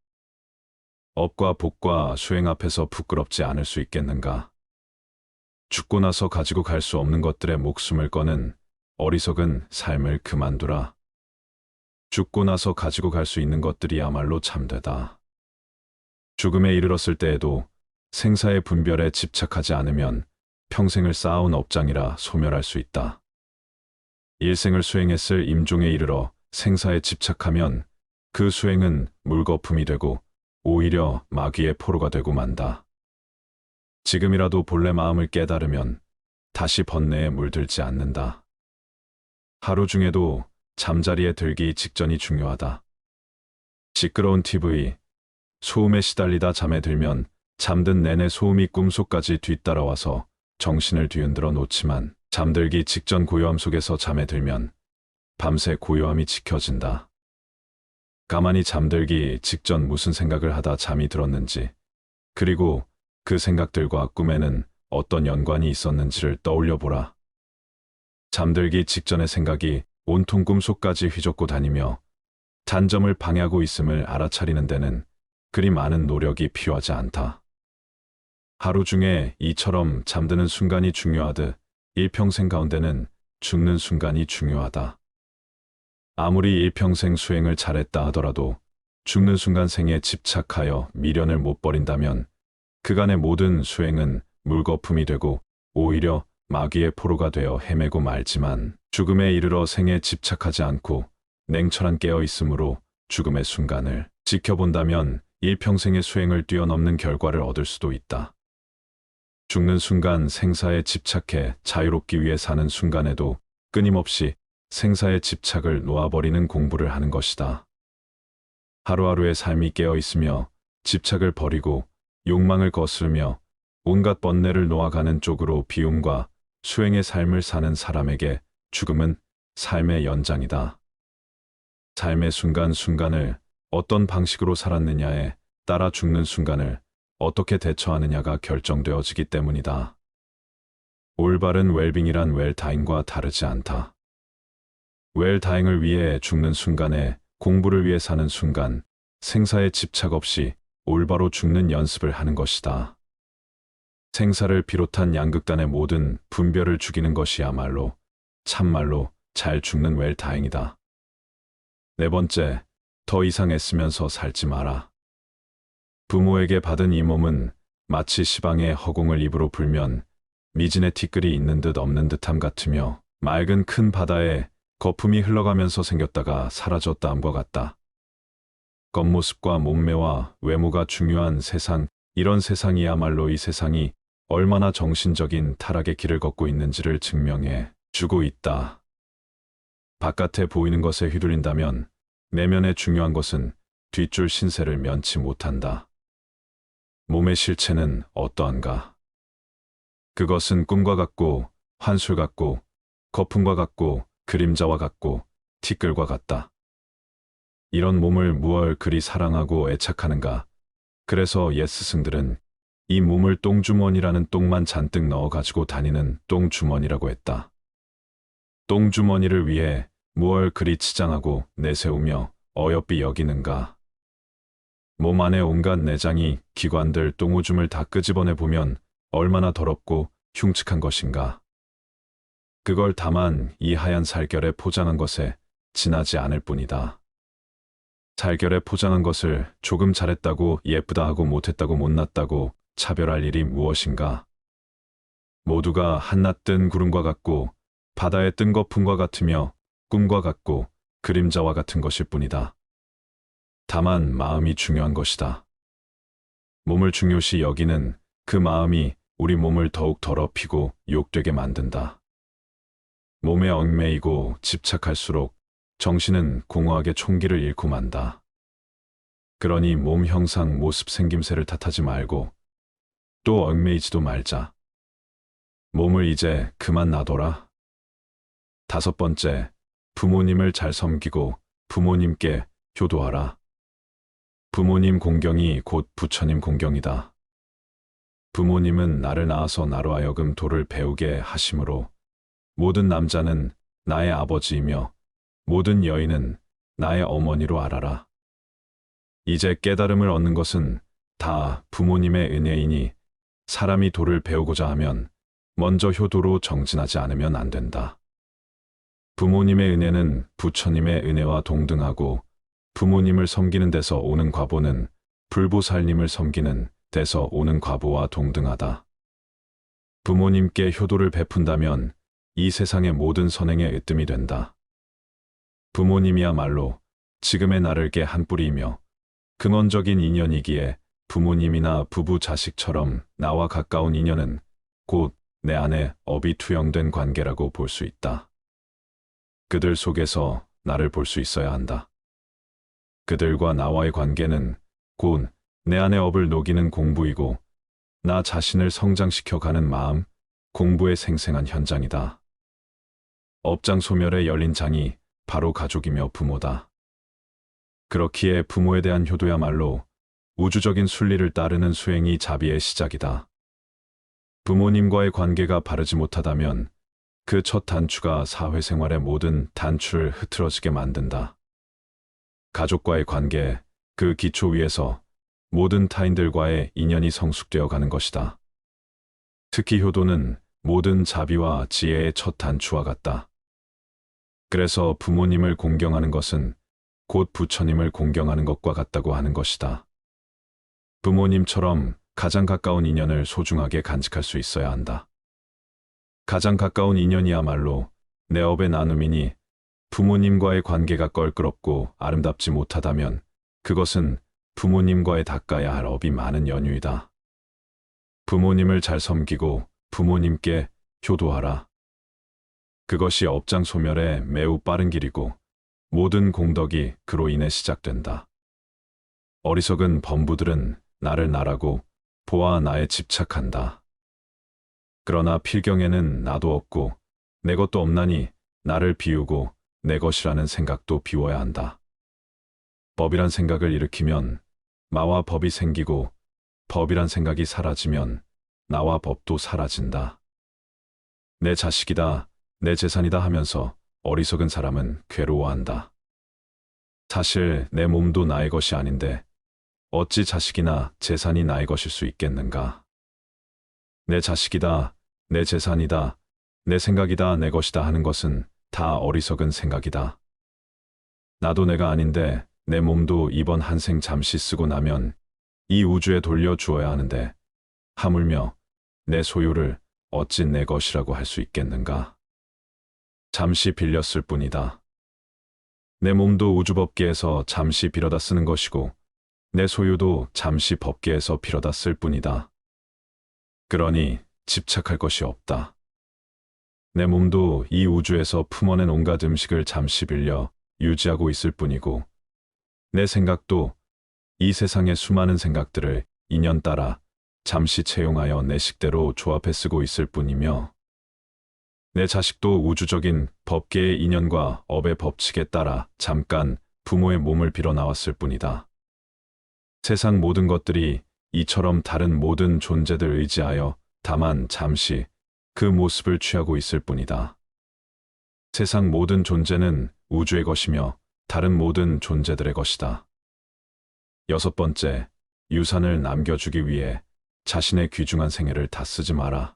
업과 복과 수행 앞에서 부끄럽지 않을 수 있겠는가? 죽고 나서 가지고 갈 수 없는 것들에 목숨을 거는 어리석은 삶을 그만두라. 죽고 나서 가지고 갈 수 있는 것들이야말로 참되다. 죽음에 이르렀을 때에도 생사의 분별에 집착하지 않으면 평생을 쌓아온 업장이라 소멸할 수 있다. 일생을 수행했을 임종에 이르러 생사에 집착하면 그 수행은 물거품이 되고 오히려 마귀의 포로가 되고 만다. 지금이라도 본래 마음을 깨달으면 다시 번뇌에 물들지 않는다. 하루 중에도 잠자리에 들기 직전이 중요하다. 시끄러운 TV, 소음에 시달리다 잠에 들면 잠든 내내 소음이 꿈속까지 뒤따라와서 정신을 뒤흔들어 놓지만 잠들기 직전 고요함 속에서 잠에 들면 밤새 고요함이 지켜진다. 가만히 잠들기 직전 무슨 생각을 하다 잠이 들었는지, 그리고 그 생각들과 꿈에는 어떤 연관이 있었는지를 떠올려 보라. 잠들기 직전의 생각이 온통 꿈속까지 휘젓고 다니며 단점을 방해하고 있음을 알아차리는 데는 그리 많은 노력이 필요하지 않다. 하루 중에 이처럼 잠드는 순간이 중요하듯 일평생 가운데는 죽는 순간이 중요하다. 아무리 일평생 수행을 잘했다 하더라도 죽는 순간 생에 집착하여 미련을 못 버린다면 그간의 모든 수행은 물거품이 되고 오히려 마귀의 포로가 되어 헤매고 말지만 죽음에 이르러 생에 집착하지 않고 냉철한 깨어있음으로 죽음의 순간을 지켜본다면 일평생의 수행을 뛰어넘는 결과를 얻을 수도 있다. 죽는 순간 생사에 집착해 자유롭기 위해 사는 순간에도 끊임없이 생사의 집착을 놓아버리는 공부를 하는 것이다. 하루하루의 삶이 깨어있으며 집착을 버리고 욕망을 거스르며 온갖 번뇌를 놓아가는 쪽으로 비움과 수행의 삶을 사는 사람에게 죽음은 삶의 연장이다. 삶의 순간순간을 어떤 방식으로 살았느냐에 따라 죽는 순간을 어떻게 대처하느냐가 결정되어지기 때문이다. 올바른 웰빙이란 웰다잉과 다르지 않다. 웰다잉을 위해 죽는 순간에 공부를 위해 사는 순간 생사에 집착 없이 올바로 죽는 연습을 하는 것이다. 생사를 비롯한 양극단의 모든 분별을 죽이는 것이야말로 참말로 잘 죽는 웰다잉이다. 네 번째, 더 이상 애쓰면서 살지 마라. 부모에게 받은 이 몸은 마치 시방의 허공을 입으로 불면 미진의 티끌이 있는 듯 없는 듯함 같으며 맑은 큰 바다에 거품이 흘러가면서 생겼다가 사라졌다함과 같다. 겉모습과 몸매와 외모가 중요한 세상, 이런 세상이야말로 이 세상이 얼마나 정신적인 타락의 길을 걷고 있는지를 증명해 주고 있다. 바깥에 보이는 것에 휘둘린다면 내면에 중요한 것은 뒷줄 신세를 면치 못한다. 몸의 실체는 어떠한가? 그것은 꿈과 같고 환술 같고 거품과 같고 그림자와 같고 티끌과 같다. 이런 몸을 무얼 그리 사랑하고 애착하는가? 그래서 옛 스승들은 이 몸을 똥주머니라는 똥만 잔뜩 넣어 가지고 다니는 똥주머니라고 했다. 똥주머니를 위해 무얼 그리 치장하고 내세우며 어여삐 여기는가? 몸 안에 온갖 내장이 기관들 똥오줌을 다 끄집어내 보면 얼마나 더럽고 흉측한 것인가? 그걸 다만 이 하얀 살결에 포장한 것에 지나지 않을 뿐이다. 살결에 포장한 것을 조금 잘했다고 예쁘다 하고 못했다고 못났다고 차별할 일이 무엇인가? 모두가 한낮 뜬 구름과 같고 바다에 뜬 거품과 같으며 꿈과 같고 그림자와 같은 것일 뿐이다. 다만 마음이 중요한 것이다. 몸을 중요시 여기는 그 마음이 우리 몸을 더욱 더럽히고 욕되게 만든다. 몸에 얽매이고 집착할수록 정신은 공허하게 총기를 잃고 만다. 그러니 몸 형상 모습 생김새를 탓하지 말고 또 얽매이지도 말자. 몸을 이제 그만 놔둬라. 5번째, 부모님을 잘 섬기고 부모님께 효도하라. 부모님 공경이 곧 부처님 공경이다. 부모님은 나를 낳아서 나로 하여금 도를 배우게 하심으로 모든 남자는 나의 아버지이며 모든 여인은 나의 어머니로 알아라. 이제 깨달음을 얻는 것은 다 부모님의 은혜이니 사람이 도를 배우고자 하면 먼저 효도로 정진하지 않으면 안 된다. 부모님의 은혜는 부처님의 은혜와 동등하고 부모님을 섬기는 데서 오는 과보는 불보살님을 섬기는 데서 오는 과보와 동등하다. 부모님께 효도를 베푼다면 이 세상의 모든 선행에 으뜸이 된다. 부모님이야말로 지금의 나를 개 한 뿌리이며 근원적인 인연이기에 부모님이나 부부 자식처럼 나와 가까운 인연은 곧 내 안에 업이 투영된 관계라고 볼 수 있다. 그들 속에서 나를 볼 수 있어야 한다. 그들과 나와의 관계는 곧 내 안의 업을 녹이는 공부이고 나 자신을 성장시켜가는 마음, 공부의 생생한 현장이다. 업장 소멸에 열린 장이 바로 가족이며 부모다. 그렇기에 부모에 대한 효도야말로 우주적인 순리를 따르는 수행이 자비의 시작이다. 부모님과의 관계가 바르지 못하다면 그 첫 단추가 사회생활의 모든 단추를 흐트러지게 만든다. 가족과의 관계, 그 기초 위에서 모든 타인들과의 인연이 성숙되어 가는 것이다. 특히 효도는 모든 자비와 지혜의 첫 단추와 같다. 그래서 부모님을 공경하는 것은 곧 부처님을 공경하는 것과 같다고 하는 것이다. 부모님처럼 가장 가까운 인연을 소중하게 간직할 수 있어야 한다. 가장 가까운 인연이야말로 내 업의 나눔이니 부모님과의 관계가 껄끄럽고 아름답지 못하다면 그것은 부모님과의 닦아야 할 업이 많은 연유이다. 부모님을 잘 섬기고 부모님께 효도하라. 그것이 업장 소멸에 매우 빠른 길이고 모든 공덕이 그로 인해 시작된다. 어리석은 범부들은 나를 나라고 보아 나에 집착한다. 그러나 필경에는 나도 없고 내 것도 없나니 나를 비우고 내 것이라는 생각도 비워야 한다. 법이란 생각을 일으키면 마와 법이 생기고 법이란 생각이 사라지면 나와 법도 사라진다. 내 자식이다, 내 재산이다 하면서 어리석은 사람은 괴로워한다. 사실 내 몸도 나의 것이 아닌데 어찌 자식이나 재산이 나의 것일 수 있겠는가? 내 자식이다, 내 재산이다, 내 생각이다, 내 것이다 하는 것은 다 어리석은 생각이다. 나도 내가 아닌데 내 몸도 이번 한 생 잠시 쓰고 나면 이 우주에 돌려주어야 하는데 하물며 내 소유를 어찌 내 것이라고 할 수 있겠는가? 잠시 빌렸을 뿐이다. 내 몸도 우주법계에서 잠시 빌어다 쓰는 것이고 내 소유도 잠시 법계에서 빌어다 쓸 뿐이다. 그러니 집착할 것이 없다. 내 몸도 이 우주에서 품어낸 온갖 음식을 잠시 빌려 유지하고 있을 뿐이고 내 생각도 이 세상의 수많은 생각들을 인연 따라 잠시 채용하여 내 식대로 조합해 쓰고 있을 뿐이며 내 자식도 우주적인 법계의 인연과 업의 법칙에 따라 잠깐 부모의 몸을 빌어 나왔을 뿐이다. 세상 모든 것들이 이처럼 다른 모든 존재들 의지하여 다만 잠시 그 모습을 취하고 있을 뿐이다. 세상 모든 존재는 우주의 것이며 다른 모든 존재들의 것이다. 6번째, 유산을 남겨주기 위해 자신의 귀중한 생애를 다 쓰지 마라.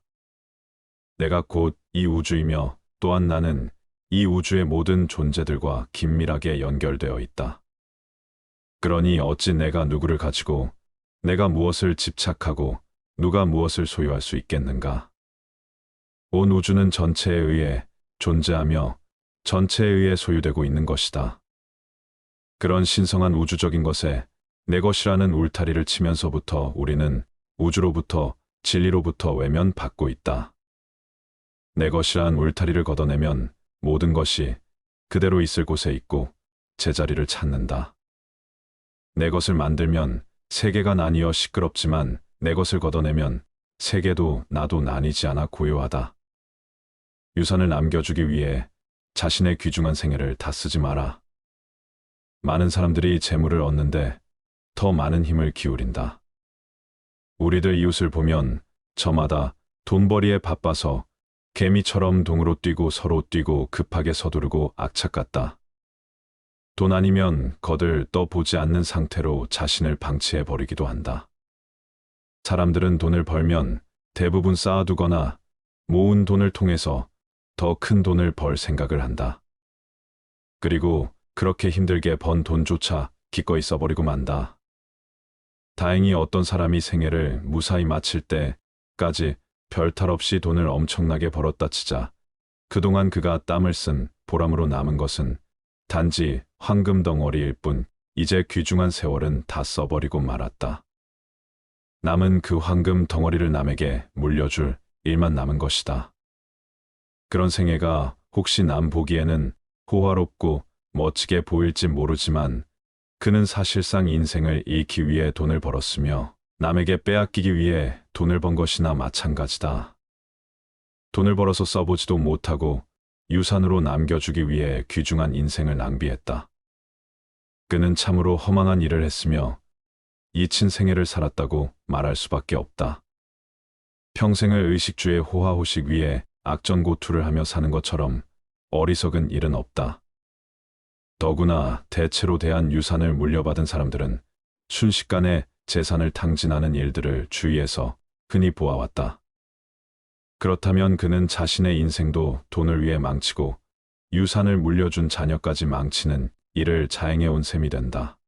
내가 곧 이 우주이며 또한 나는 이 우주의 모든 존재들과 긴밀하게 연결되어 있다. 그러니 어찌 내가 누구를 가지고 내가 무엇을 집착하고 누가 무엇을 소유할 수 있겠는가? 온 우주는 전체에 의해 존재하며 전체에 의해 소유되고 있는 것이다. 그런 신성한 우주적인 것에 내 것이라는 울타리를 치면서부터 우리는 우주로부터 진리로부터 외면받고 있다. 내 것이란 울타리를 걷어내면 모든 것이 그대로 있을 곳에 있고 제자리를 찾는다. 내 것을 만들면 세계가 나뉘어 시끄럽지만 내 것을 걷어내면 세계도 나도 나뉘지 않아 고요하다. 유산을 남겨주기 위해 자신의 귀중한 생애를 다 쓰지 마라. 많은 사람들이 재물을 얻는데 더 많은 힘을 기울인다. 우리들 이웃을 보면 저마다 돈벌이에 바빠서 개미처럼 동으로 뛰고 서로 뛰고 급하게 서두르고 악착 같다. 돈 아니면 거들 떠보지 않는 상태로 자신을 방치해 버리기도 한다. 사람들은 돈을 벌면 대부분 쌓아두거나 모은 돈을 통해서 더 큰 돈을 벌 생각을 한다. 그리고 그렇게 힘들게 번 돈조차 기꺼이 써버리고 만다. 다행히 어떤 사람이 생애를 무사히 마칠 때까지 별탈 없이 돈을 엄청나게 벌었다 치자 그동안 그가 땀을 쓴 보람으로 남은 것은 단지 황금 덩어리일 뿐 이제 귀중한 세월은 다 써버리고 말았다. 남은 그 황금 덩어리를 남에게 물려줄 일만 남은 것이다. 그런 생애가 혹시 남 보기에는 호화롭고 멋지게 보일지 모르지만 그는 사실상 인생을 잃기 위해 돈을 벌었으며 남에게 빼앗기기 위해 돈을 번 것이나 마찬가지다. 돈을 벌어서 써보지도 못하고 유산으로 남겨주기 위해 귀중한 인생을 낭비했다. 그는 참으로 허망한 일을 했으며 잊힌 생애를 살았다고 말할 수밖에 없다. 평생을 의식주의 호화호식 위에 악전고투를 하며 사는 것처럼 어리석은 일은 없다. 더구나 대체로 대한 유산을 물려받은 사람들은 순식간에 재산을 탕진하는 일들을 주위에서 흔히 보아왔다. 그렇다면 그는 자신의 인생도 돈을 위해 망치고 유산을 물려준 자녀까지 망치는 일을 자행해온 셈이 된다.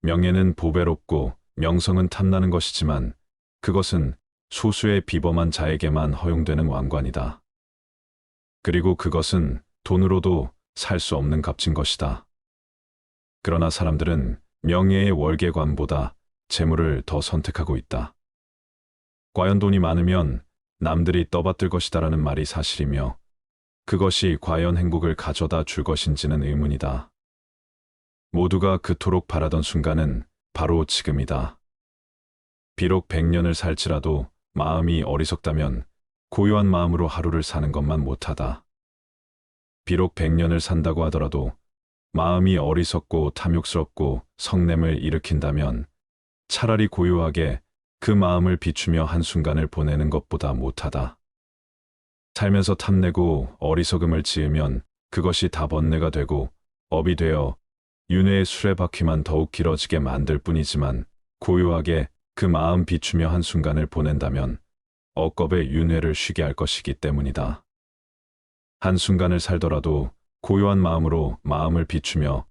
명예는 보배롭고 명성은 탐나는 것이지만 그것은 소수의 비범한 자에게만 허용되는 왕관이다. 그리고 그것은 돈으로도 살 수 없는 값진 것이다. 그러나 사람들은 명예의 월계관보다 재물을 더 선택하고 있다. 과연 돈이 많으면 남들이 떠받들 것이다라는 말이 사실이며 그것이 과연 행복을 가져다 줄 것인지는 의문이다. 모두가 그토록 바라던 순간은 바로 지금이다. 비록 100년을 살지라도 마음이 어리석다면 고요한 마음으로 하루를 사는 것만 못하다. 비록 100년을 산다고 하더라도 마음이 어리석고 탐욕스럽고 성냄을 일으킨다면 차라리 고요하게 그 마음을 비추며 한순간을 보내는 것보다 못하다. 살면서 탐내고 어리석음을 지으면 그것이 다 번뇌가 되고 업이 되어 윤회의 수레바퀴만 더욱 길어지게 만들 뿐이지만 고요하게 그 마음 비추며 한순간을 보낸다면 억겁의 윤회를 쉬게 할 것이기 때문이다. 한순간을 살더라도 고요한 마음으로 마음을 비추며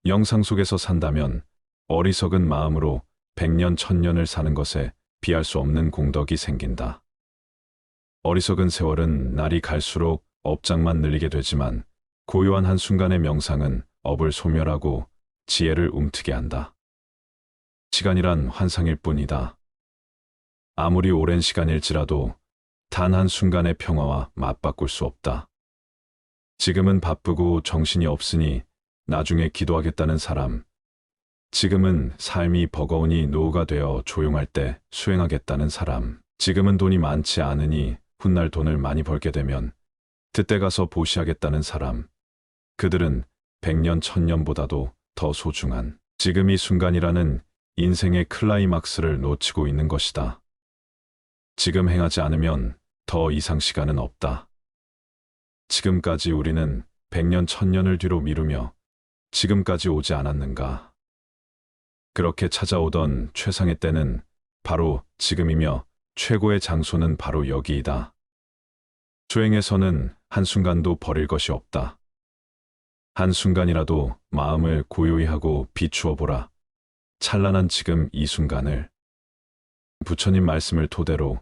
영상 속에서 산다면 어리석은 마음으로 100년, 1000년을 사는 것에 비할 수 없는 공덕이 생긴다. 어리석은 세월은 날이 갈수록 업장만 늘리게 되지만 고요한 한순간의 명상은 업을 소멸하고 지혜를 움트게 한다. 시간이란 환상일 뿐이다. 아무리 오랜 시간일지라도 단 한순간의 평화와 맞바꿀 수 없다. 지금은 바쁘고 정신이 없으니 나중에 기도하겠다는 사람, 지금은 삶이 버거우니 노후가 되어 조용할 때 수행하겠다는 사람, 지금은 돈이 많지 않으니 훗날 돈을 많이 벌게 되면 그때 가서 보시하겠다는 사람, 그들은 100년, 1000년보다도 더 소중한 지금 이 순간이라는 인생의 클라이막스를 놓치고 있는 것이다. 지금 행하지 않으면 더 이상 시간은 없다. 지금까지 우리는 100년, 1000년을 뒤로 미루며 지금까지 오지 않았는가? 그렇게 찾아오던 최상의 때는 바로 지금이며 최고의 장소는 바로 여기이다. 수행에서는 한순간도 버릴 것이 없다. 한순간이라도 마음을 고요히 하고 비추어 보라. 찬란한 지금 이 순간을. 부처님 말씀을 토대로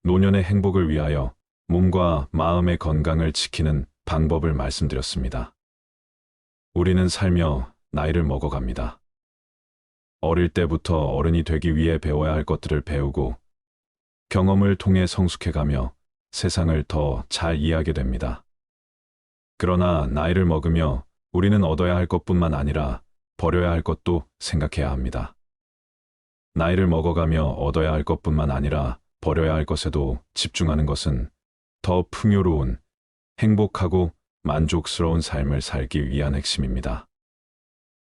노년의 행복을 위하여 몸과 마음의 건강을 지키는 방법을 말씀드렸습니다. 우리는 살며 나이를 먹어갑니다. 어릴 때부터 어른이 되기 위해 배워야 할 것들을 배우고 경험을 통해 성숙해가며 세상을 더 잘 이해하게 됩니다. 그러나 나이를 먹으며 우리는 얻어야 할 것뿐만 아니라 버려야 할 것도 생각해야 합니다. 나이를 먹어가며 얻어야 할 것뿐만 아니라 버려야 할 것에도 집중하는 것은 더 풍요로운, 행복하고 만족스러운 삶을 살기 위한 핵심입니다.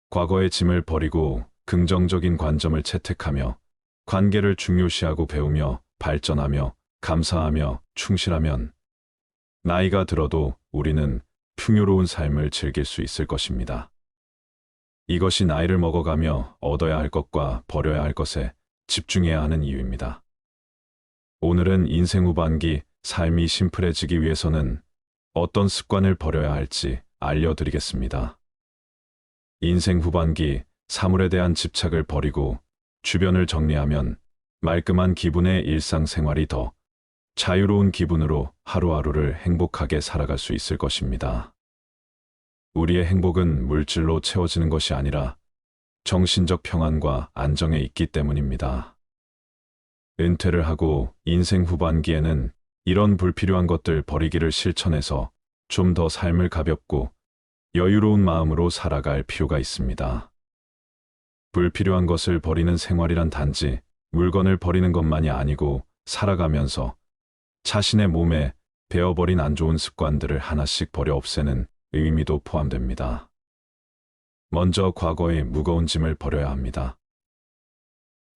과거의 짐을 버리고 긍정적인 관점을 채택하며 관계를 중요시하고 배우며 발전하며 감사하며 충실하면 나이가 들어도 우리는 풍요로운 삶을 즐길 수 있을 것입니다. 이것이 나이를 먹어가며 얻어야 할 것과 버려야 할 것에 집중해야 하는 이유입니다. 오늘은 인생 후반기 삶이 심플해지기 위해서는 어떤 습관을 버려야 할지 알려드리겠습니다. 인생 후반기 사물에 대한 집착을 버리고 주변을 정리하면 말끔한 기분의 일상생활이 더 자유로운 기분으로 하루하루를 행복하게 살아갈 수 있을 것입니다. 우리의 행복은 물질로 채워지는 것이 아니라 정신적 평안과 안정에 있기 때문입니다. 은퇴를 하고 인생 후반기에는 이런 불필요한 것들 버리기를 실천해서 좀 더 삶을 가볍고 여유로운 마음으로 살아갈 필요가 있습니다. 불필요한 것을 버리는 생활이란 단지 물건을 버리는 것만이 아니고 살아가면서 자신의 몸에 배어버린 안 좋은 습관들을 하나씩 버려 없애는 의미도 포함됩니다. 먼저 과거의 무거운 짐을 버려야 합니다.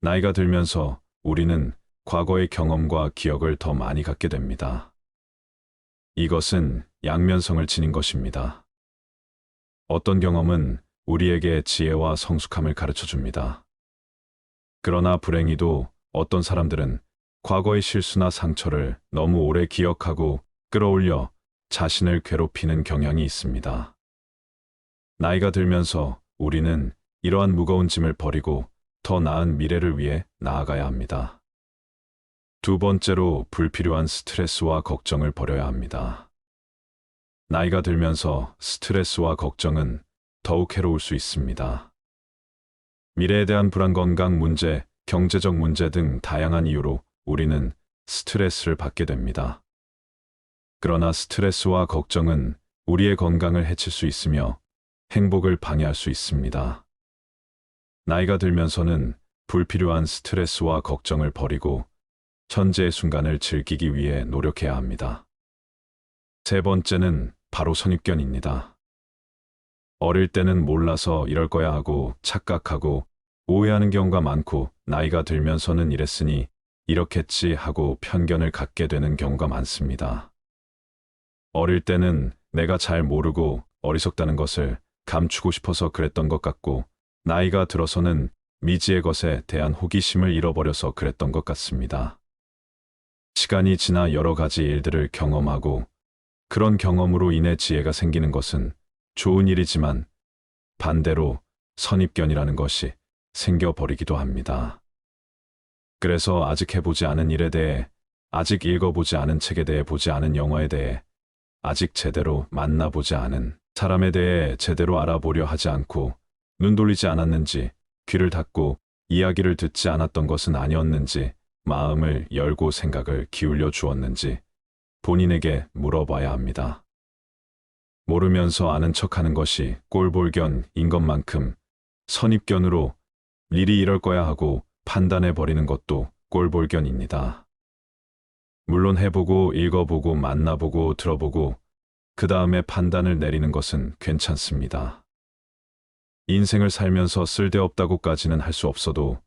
나이가 들면서 우리는 과거의 경험과 기억을 더 많이 갖게 됩니다. 이것은 양면성을 지닌 것입니다. 어떤 경험은 우리에게 지혜와 성숙함을 가르쳐 줍니다. 그러나 불행히도 어떤 사람들은 과거의 실수나 상처를 너무 오래 기억하고 끌어올려 자신을 괴롭히는 경향이 있습니다. 나이가 들면서 우리는 이러한 무거운 짐을 버리고 더 나은 미래를 위해 나아가야 합니다. 두 번째로 불필요한 스트레스와 걱정을 버려야 합니다. 나이가 들면서 스트레스와 걱정은 더욱 해로울 수 있습니다. 미래에 대한 불안, 건강 문제, 경제적 문제 등 다양한 이유로 우리는 스트레스를 받게 됩니다. 그러나 스트레스와 걱정은 우리의 건강을 해칠 수 있으며 행복을 방해할 수 있습니다. 나이가 들면서는 불필요한 스트레스와 걱정을 버리고 현재의 순간을 즐기기 위해 노력해야 합니다. 세 번째는 바로 선입견입니다. 어릴 때는 몰라서 이럴 거야 하고 착각하고 오해하는 경우가 많고 나이가 들면서는 이랬으니 이렇겠지 하고 편견을 갖게 되는 경우가 많습니다. 어릴 때는 내가 잘 모르고 어리석다는 것을 감추고 싶어서 그랬던 것 같고 나이가 들어서는 미지의 것에 대한 호기심을 잃어버려서 그랬던 것 같습니다. 시간이 지나 여러 가지 일들을 경험하고 그런 경험으로 인해 지혜가 생기는 것은 좋은 일이지만 반대로 선입견이라는 것이 생겨버리기도 합니다. 그래서 아직 해보지 않은 일에 대해, 아직 읽어보지 않은 책에 대해, 보지 않은 영화에 대해, 아직 제대로 만나보지 않은 사람에 대해 제대로 알아보려 하지 않고 눈 돌리지 않았는지, 귀를 닫고 이야기를 듣지 않았던 것은 아니었는지, 마음을 열고 생각을 기울여 주었는지 본인에게 물어봐야 합니다. 모르면서 아는 척하는 것이 꼴볼견인 것만큼 선입견으로 일이 이럴 거야 하고 판단해 버리는 것도 꼴볼견입니다. 물론 해보고 읽어보고 만나보고 들어보고 그 다음에 판단을 내리는 것은 괜찮습니다. 인생을 살면서 쓸데없다고까지는 할 수 없어도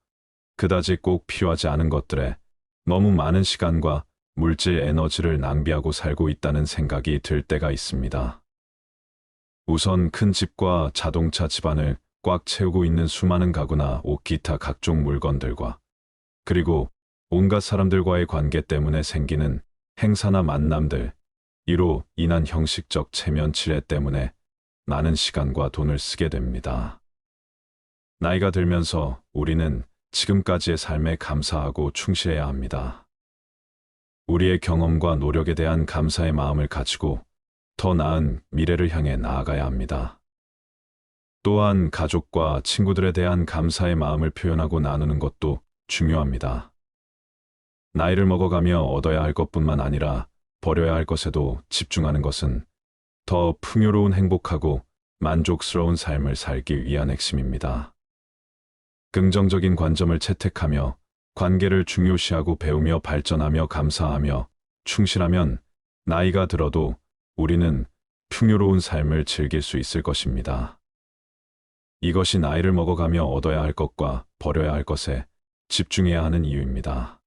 그다지 꼭 필요하지 않은 것들에 너무 많은 시간과 물질 에너지를 낭비하고 살고 있다는 생각이 들 때가 있습니다. 우선 큰 집과 자동차 집안을 꽉 채우고 있는 수많은 가구나 옷, 기타 각종 물건들과, 그리고 온갖 사람들과의 관계 때문에 생기는 행사나 만남들, 이로 인한 형식적 체면 치레 때문에 많은 시간과 돈을 쓰게 됩니다. 나이가 들면서 우리는 지금까지의 삶에 감사하고 충실해야 합니다. 우리의 경험과 노력에 대한 감사의 마음을 가지고 더 나은 미래를 향해 나아가야 합니다. 또한 가족과 친구들에 대한 감사의 마음을 표현하고 나누는 것도 중요합니다. 나이를 먹어가며 얻어야 할 것뿐만 아니라 버려야 할 것에도 집중하는 것은 더 풍요로운 행복하고 만족스러운 삶을 살기 위한 핵심입니다. 긍정적인 관점을 채택하며 관계를 중요시하고 배우며 발전하며 감사하며 충실하면 나이가 들어도 우리는 풍요로운 삶을 즐길 수 있을 것입니다. 이것이 나이를 먹어가며 얻어야 할 것과 버려야 할 것에 집중해야 하는 이유입니다.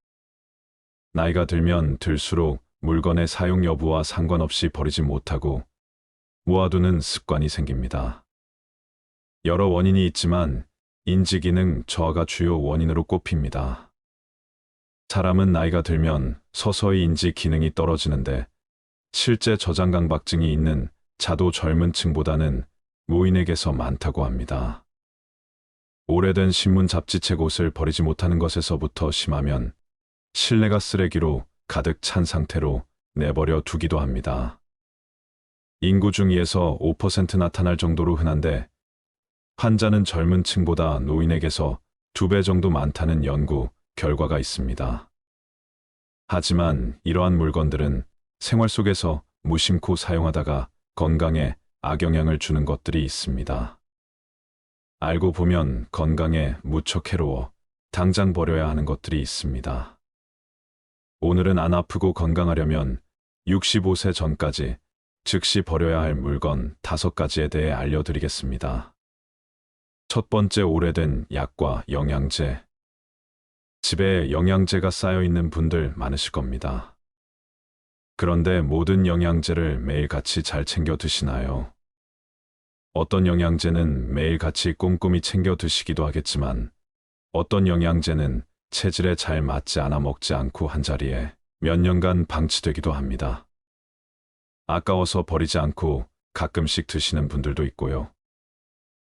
나이가 들면 들수록 물건의 사용 여부와 상관없이 버리지 못하고 모아두는 습관이 생깁니다. 여러 원인이 있지만 인지기능 저하가 주요 원인으로 꼽힙니다. 사람은 나이가 들면 서서히 인지 기능이 떨어지는데 실제 저장 강박증이 있는 자도 젊은 층보다는 노인에게서 많다고 합니다. 오래된 신문 잡지책 옷을 버리지 못하는 것에서부터 심하면 실내가 쓰레기로 가득 찬 상태로 내버려 두기도 합니다. 인구 중 2에서 5% 나타날 정도로 흔한데 환자는 젊은 층보다 노인에게서 2배 정도 많다는 연구 결과가 있습니다. 하지만 이러한 물건들은 생활 속에서 무심코 사용하다가 건강에 악영향을 주는 것들이 있습니다. 알고 보면 건강에 무척 해로워 당장 버려야 하는 것들이 있습니다. 오늘은 안 아프고 건강하려면 65세 전까지 즉시 버려야 할 물건 5가지에 대해 알려드리겠습니다. 첫 번째, 오래된 약과 영양제. 집에 영양제가 쌓여 있는 분들 많으실 겁니다. 그런데 모든 영양제를 매일같이 잘 챙겨 드시나요? 어떤 영양제는 매일같이 꼼꼼히 챙겨 드시기도 하겠지만 어떤 영양제는 체질에 잘 맞지 않아 먹지 않고 한자리에 몇 년간 방치되기도 합니다. 아까워서 버리지 않고 가끔씩 드시는 분들도 있고요.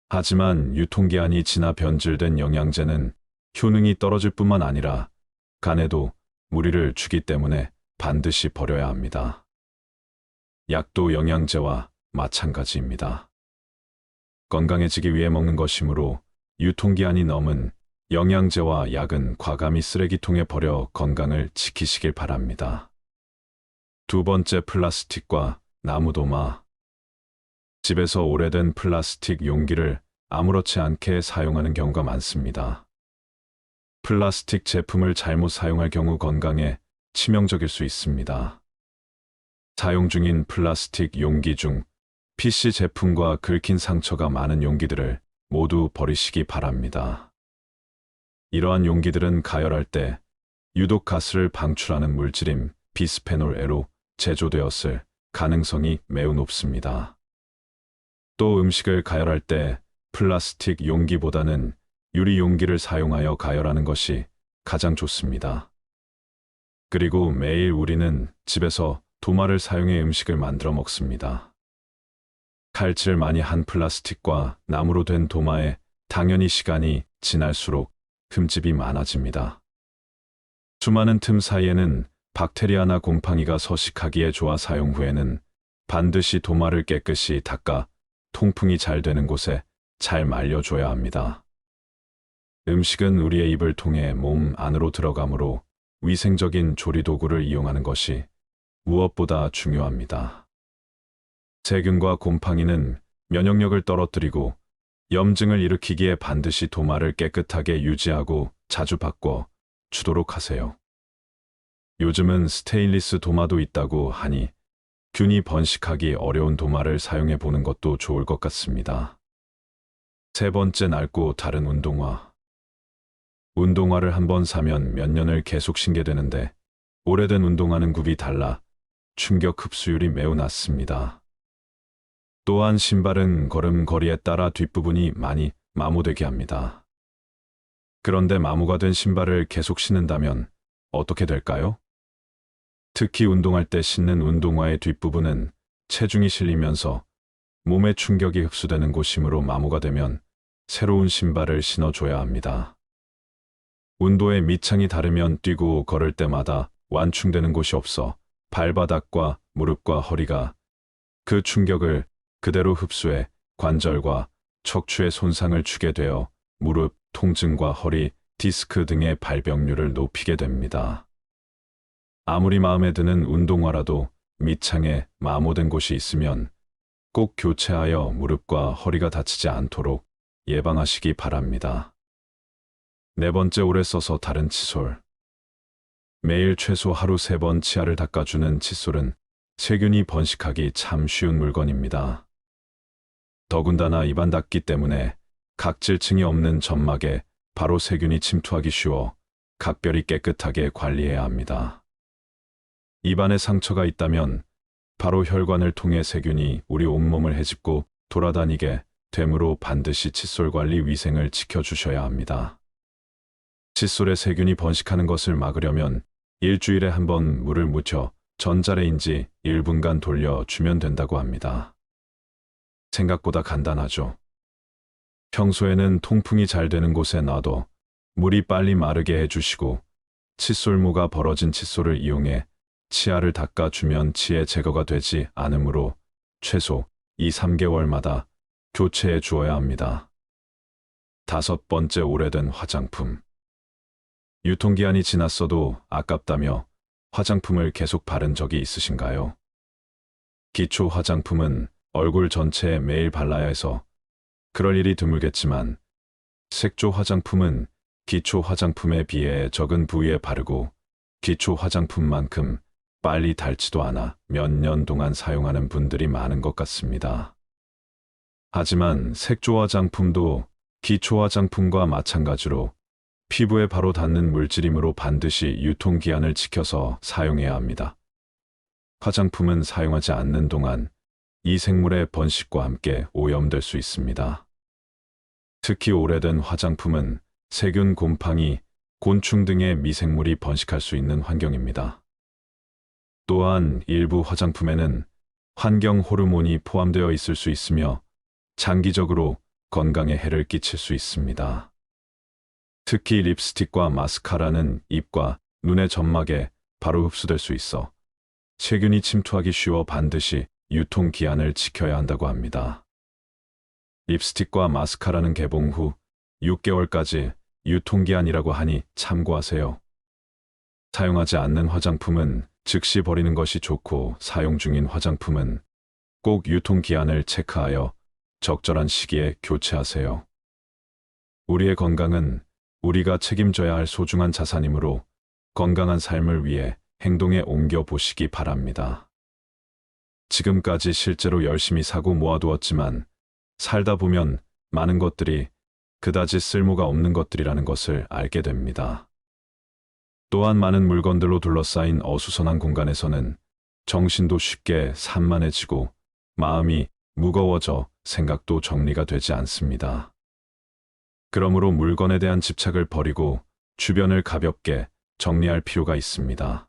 하지만 유통기한이 지나 변질된 영양제는 효능이 떨어질 뿐만 아니라 간에도 무리를 주기 때문에 반드시 버려야 합니다. 약도 영양제와 마찬가지입니다. 건강해지기 위해 먹는 것이므로 유통기한이 넘은 영양제와 약은 과감히 쓰레기통에 버려 건강을 지키시길 바랍니다. 두 번째, 플라스틱과 나무도마. 집에서 오래된 플라스틱 용기를 아무렇지 않게 사용하는 경우가 많습니다. 플라스틱 제품을 잘못 사용할 경우 건강에 치명적일 수 있습니다. 사용 중인 플라스틱 용기 중 PC 제품과 긁힌 상처가 많은 용기들을 모두 버리시기 바랍니다. 이러한 용기들은 가열할 때 유독 가스를 방출하는 물질인 비스페놀 A로 제조되었을 가능성이 매우 높습니다. 또 음식을 가열할 때 플라스틱 용기보다는 유리 용기를 사용하여 가열하는 것이 가장 좋습니다. 그리고 매일 우리는 집에서 도마를 사용해 음식을 만들어 먹습니다. 칼질 많이 한 플라스틱과 나무로 된 도마에 당연히 시간이 지날수록 흠집이 많아집니다. 수많은 틈 사이에는 박테리아나 곰팡이가 서식하기에 좋아 사용 후에는 반드시 도마를 깨끗이 닦아 통풍이 잘 되는 곳에 잘 말려줘야 합니다. 음식은 우리의 입을 통해 몸 안으로 들어가므로 위생적인 조리도구를 이용하는 것이 무엇보다 중요합니다. 세균과 곰팡이는 면역력을 떨어뜨리고 염증을 일으키기에 반드시 도마를 깨끗하게 유지하고 자주 바꿔 주도록 하세요. 요즘은 스테인리스 도마도 있다고 하니 균이 번식하기 어려운 도마를 사용해 보는 것도 좋을 것 같습니다. 세 번째, 낡고 다른 운동화. 운동화를 한번 사면 몇 년을 계속 신게 되는데 오래된 운동화는 굽이 달라 충격 흡수율이 매우 낮습니다. 또한 신발은 걸음걸이에 따라 뒷부분이 많이 마모되게 합니다. 그런데 마모가 된 신발을 계속 신는다면 어떻게 될까요? 특히 운동할 때 신는 운동화의 뒷부분은 체중이 실리면서 몸에 충격이 흡수되는 곳이므로 마모가 되면 새로운 신발을 신어줘야 합니다. 운도의 밑창이 다르면 뛰고 걸을 때마다 완충되는 곳이 없어 발바닥과 무릎과 허리가 그 충격을 그대로 흡수해 관절과 척추에 손상을 주게 되어 무릎, 통증과 허리, 디스크 등의 발병률을 높이게 됩니다. 아무리 마음에 드는 운동화라도 밑창에 마모된 곳이 있으면 꼭 교체하여 무릎과 허리가 다치지 않도록 예방하시기 바랍니다. 네 번째, 오래 써서 다른 칫솔. 매일 최소 하루 3번 치아를 닦아주는 칫솔은 세균이 번식하기 참 쉬운 물건입니다. 더군다나 입안 닦기 때문에 각질층이 없는 점막에 바로 세균이 침투하기 쉬워 각별히 깨끗하게 관리해야 합니다. 입안에 상처가 있다면 바로 혈관을 통해 세균이 우리 온몸을 헤집고 돌아다니게 되므로 반드시 칫솔 관리 위생을 지켜주셔야 합니다. 칫솔에 세균이 번식하는 것을 막으려면 일주일에 한 번 물을 묻혀 전자레인지 1분간 돌려주면 된다고 합니다. 생각보다 간단하죠. 평소에는 통풍이 잘 되는 곳에 놔둬 물이 빨리 마르게 해주시고 칫솔모가 벌어진 칫솔을 이용해 치아를 닦아주면 치의 제거가 되지 않으므로 최소 2~3개월마다 교체해 주어야 합니다. 다섯 번째, 오래된 화장품. 유통기한이 지났어도 아깝다며 화장품을 계속 바른 적이 있으신가요? 기초 화장품은 얼굴 전체에 매일 발라야 해서 그럴 일이 드물겠지만 색조 화장품은 기초 화장품에 비해 적은 부위에 바르고 기초 화장품만큼 빨리 닳지도 않아 몇 년 동안 사용하는 분들이 많은 것 같습니다. 하지만 색조 화장품도 기초 화장품과 마찬가지로 피부에 바로 닿는 물질이므로 반드시 유통기한을 지켜서 사용해야 합니다. 화장품은 사용하지 않는 동안 이 생물의 번식과 함께 오염될 수 있습니다. 특히 오래된 화장품은 세균, 곰팡이, 곤충 등의 미생물이 번식할 수 있는 환경입니다. 또한 일부 화장품에는 환경 호르몬이 포함되어 있을 수 있으며 장기적으로 건강에 해를 끼칠 수 있습니다. 특히 립스틱과 마스카라는 입과 눈의 점막에 바로 흡수될 수 있어 세균이 침투하기 쉬워 반드시 유통기한을 지켜야 한다고 합니다. 립스틱과 마스카라는 개봉 후 6개월까지 유통기한이라고 하니 참고하세요. 사용하지 않는 화장품은 즉시 버리는 것이 좋고 사용 중인 화장품은 꼭 유통기한을 체크하여 적절한 시기에 교체하세요. 우리의 건강은 우리가 책임져야 할 소중한 자산이므로 건강한 삶을 위해 행동에 옮겨 보시기 바랍니다. 지금까지 실제로 열심히 사고 모아두었지만 살다 보면 많은 것들이 그다지 쓸모가 없는 것들이라는 것을 알게 됩니다. 또한 많은 물건들로 둘러싸인 어수선한 공간에서는 정신도 쉽게 산만해지고 마음이 무거워져 생각도 정리가 되지 않습니다. 그러므로 물건에 대한 집착을 버리고 주변을 가볍게 정리할 필요가 있습니다.